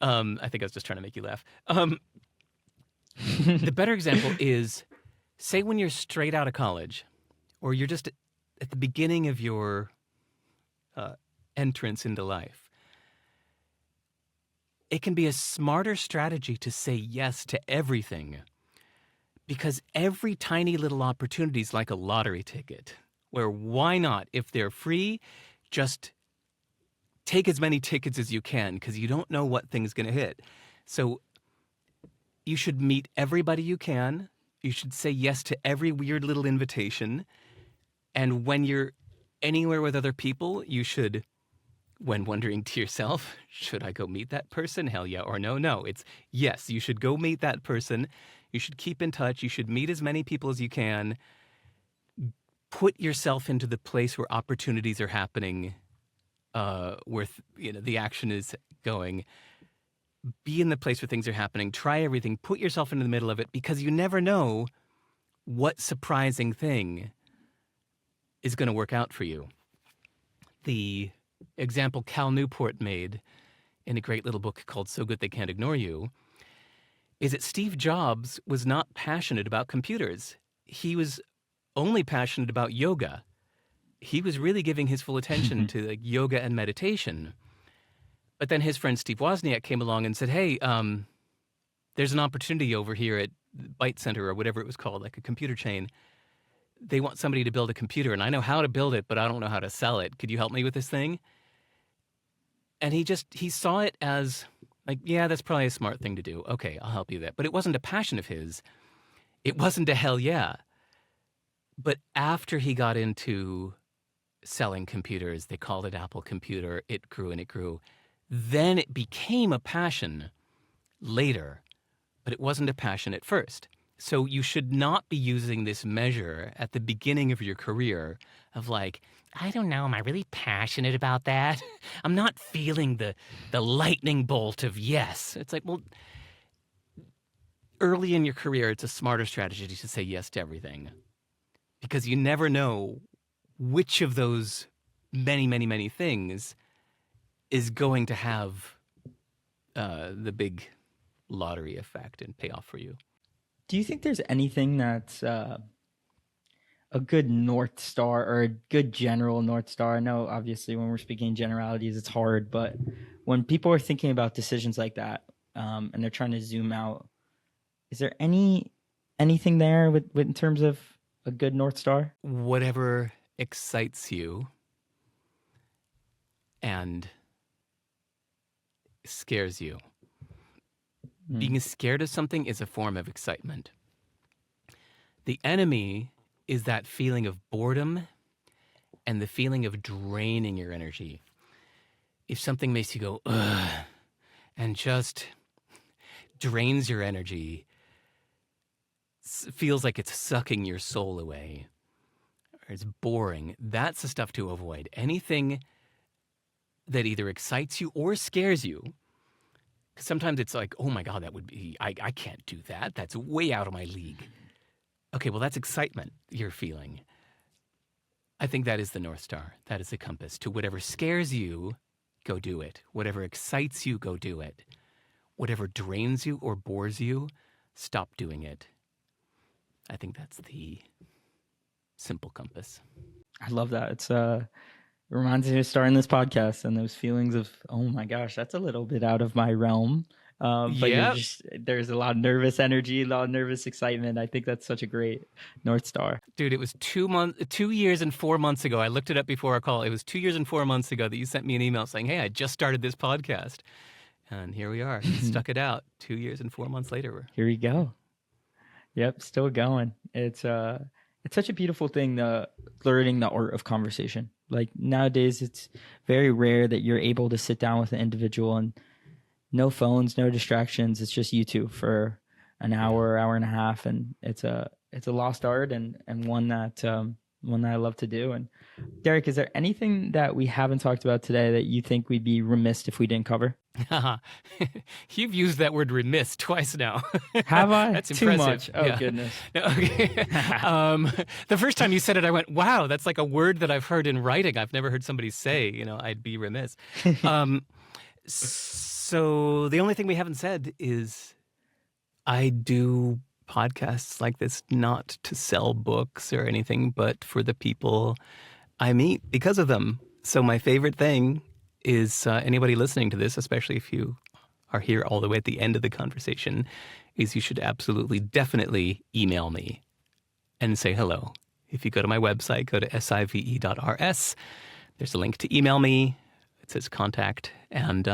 I think I was just trying to make you laugh. The better example is, say when you're straight out of college, or you're just at the beginning of your entrance into life. It can be a smarter strategy to say yes to everything, because every tiny little opportunity is like a lottery ticket, where why not, if they're free, just take as many tickets as you can, because you don't know what thing's going to hit. So you should meet everybody you can. You should say yes to every weird little invitation. And when you're anywhere with other people, you should, when wondering to yourself, should I go meet that person? Hell yeah or no? No, it's yes, you should go meet that person. You should keep in touch. You should meet as many people as you can. Put yourself into the place where opportunities are happening, where the action is going. Be in the place where things are happening. Try everything. Put yourself into the middle of it, because you never know what surprising thing is going to work out for you. The example Cal Newport made in a great little book called So Good They Can't Ignore You is that Steve Jobs was not passionate about computers. He was only passionate about yoga. He was really giving his full attention to yoga and meditation. But then his friend Steve Wozniak came along and said, hey, there's an opportunity over here at Byte Center or whatever it was called, like a computer chain. They want somebody to build a computer, and I know how to build it, but I don't know how to sell it. Could you help me with this thing? And he saw it as like, yeah, that's probably a smart thing to do. Okay, I'll help you with that. But it wasn't a passion of his. It wasn't a hell yeah. But after he got into selling computers, they called it Apple Computer. It grew and it grew. Then it became a passion later, but it wasn't a passion at first. So you should not be using this measure at the beginning of your career of like, I don't know, am I really passionate about that? I'm not feeling the lightning bolt of yes. It's like, well, early in your career, it's a smarter strategy to say yes to everything, because you never know which of those many, many, many things is going to have the big lottery effect and pay off for you.
Do you think there's anything that's a good North Star or a good general North Star? I know obviously when we're speaking in generalities, it's hard, but when people are thinking about decisions like that and they're trying to zoom out, is there anything there with in terms of a good North Star?
Whatever excites you and scares you. Being scared of something is a form of excitement. The enemy is that feeling of boredom and the feeling of draining your energy. If something makes you go, ugh, and just drains your energy, feels like it's sucking your soul away, or it's boring, that's the stuff to avoid. Anything that either excites you or scares you. Sometimes it's like, oh my God, that would be, I can't do that. That's way out of my league. Okay, well, that's excitement you're feeling. I think that is the North Star. That is the compass. To whatever scares you, go do it. Whatever excites you, go do it. Whatever drains you or bores you, stop doing it. I think that's the simple compass.
I love that. It reminds me of starting this podcast and those feelings of, oh my gosh, that's a little bit out of my realm. But there's a lot of nervous energy, a lot of nervous excitement. I think that's such a great North Star.
Dude, it was 2 years and 4 months ago. I looked it up before our call. It was 2 years and 4 months ago that you sent me an email saying, hey, I just started this podcast. And here we are. Stuck it out 2 years and 4 months later.
Here we go. Yep, still going. It's such a beautiful thing, learning the art of conversation. Like nowadays, it's very rare that you're able to sit down with an individual and no phones, no distractions. It's just you two for an hour, hour and a half, and it's a lost art and one that I love to do. And Derek, is there anything that we haven't talked about today that you think we'd be remiss if we didn't cover?
You've used that word remiss twice now.
Have I?
That's
Too
impressive.
much. Oh, goodness.
No, okay. The first time you said it, I went, wow, that's like a word that I've heard in writing. I've never heard somebody say, I'd be remiss. So the only thing we haven't said is I do podcasts like this not to sell books or anything, but for the people I meet because of them. So my favorite thing is anybody listening to this, especially if you are here all the way at the end of the conversation, is you should absolutely, definitely email me and say hello. If you go to my website, go to sive.rs. There's a link to email me. It says contact. And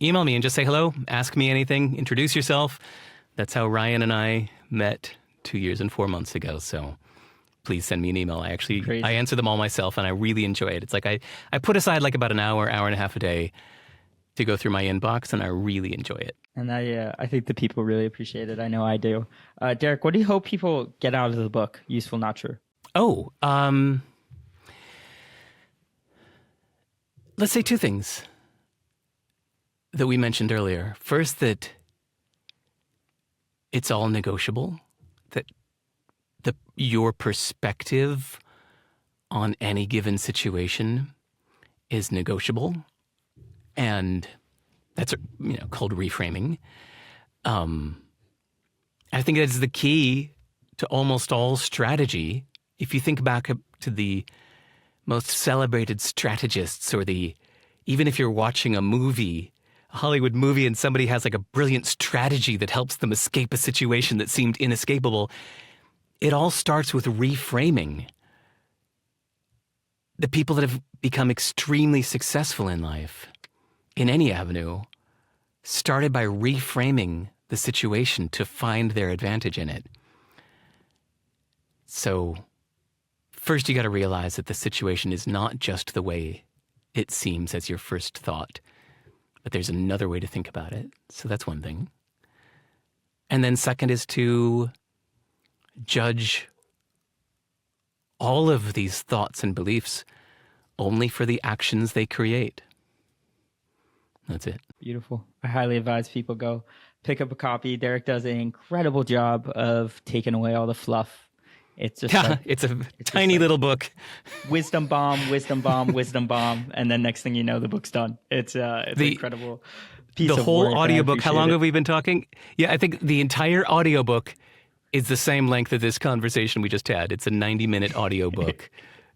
email me and just say hello. Ask me anything. Introduce yourself. That's how Ryan and I met 2 years and 4 months ago. So please send me an email. I answer them all myself, and I really enjoy it. It's like I put aside like about an hour and a half a day to go through my inbox, and I really enjoy it.
And I think the people really appreciate it. I know I do. Derek, what do you hope people get out of the book, Useful, Not True?
Oh, let's say two things that we mentioned earlier. First, that it's all negotiable, that your perspective on any given situation is negotiable, and that's called reframing. I think that's the key to almost all strategy. If you think back to the most celebrated strategists, or even if you're watching a movie, a Hollywood movie, and somebody has like a brilliant strategy that helps them escape a situation that seemed inescapable, it all starts with reframing. The people that have become extremely successful in life, in any avenue, started by reframing the situation to find their advantage in it. So first you got to realize that the situation is not just the way it seems as your first thought, but there's another way to think about it. So that's one thing. And then second is to judge all of these thoughts and beliefs only for the actions they create. That's it.
Beautiful. I highly advise people go pick up a copy. Derek does an incredible job of taking away all the fluff It's just
Yeah,
like,
it's a
it's
tiny
just like
little book.
wisdom bomb, wisdom bomb, wisdom bomb, and then next thing you know, the book's done. It's an incredible piece
The
of
whole
work. And I
audiobook, how
appreciate
long
it.
have we been talking? Yeah, I think the entire audiobook is the same length as this conversation we just had. It's a 90-minute audiobook.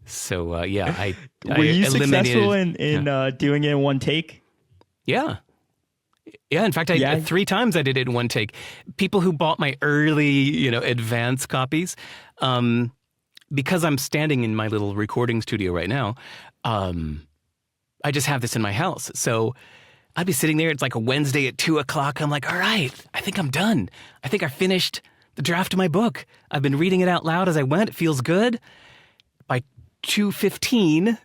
So, yeah, I
Were you
eliminated...
successful in doing it in one take?
Yeah. Yeah, in fact,
Yeah.
3 times I did it in one take. People who bought my early, advance copies, because I'm standing in my little recording studio right now, I just have this in my house. So I'd be sitting there, it's like a Wednesday at 2 o'clock. I'm like, all right, I think I'm done. I think I finished the draft of my book. I've been reading it out loud as I went. It feels good. By 2:15,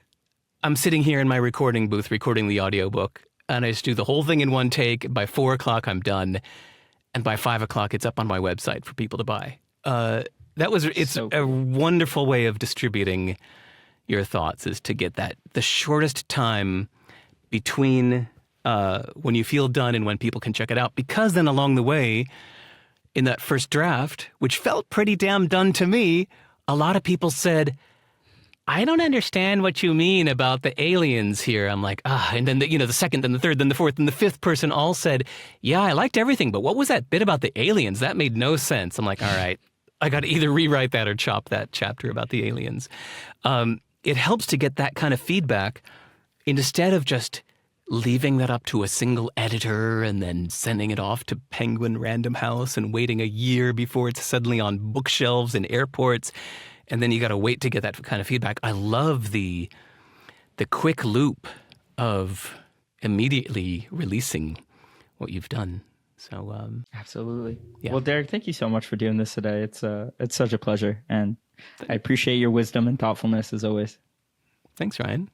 I'm sitting here in my recording booth recording the audiobook. And I just do the whole thing in one take. By 4 o'clock, I'm done. And by 5 o'clock, it's up on my website for people to buy. It's
So
a wonderful way of distributing your thoughts, is to get the shortest time between when you feel done and when people can check it out. Because then along the way, in that first draft, which felt pretty damn done to me, a lot of people said, I don't understand what you mean about the aliens here. I'm like, and then the second, then the third, then the fourth, and the fifth person all said, yeah, I liked everything, but what was that bit about the aliens? That made no sense. I'm like, all right, I got to either rewrite that or chop that chapter about the aliens. It helps to get that kind of feedback instead of just leaving that up to a single editor and then sending it off to Penguin Random House and waiting a year before it's suddenly on bookshelves in airports. And then you got to wait to get that kind of feedback. I love the quick loop of immediately releasing what you've done. So
Absolutely.
Yeah.
Well, Derek, thank you so much for doing this today. It's such a pleasure, and I appreciate your wisdom and thoughtfulness as always.
Thanks, Ryan.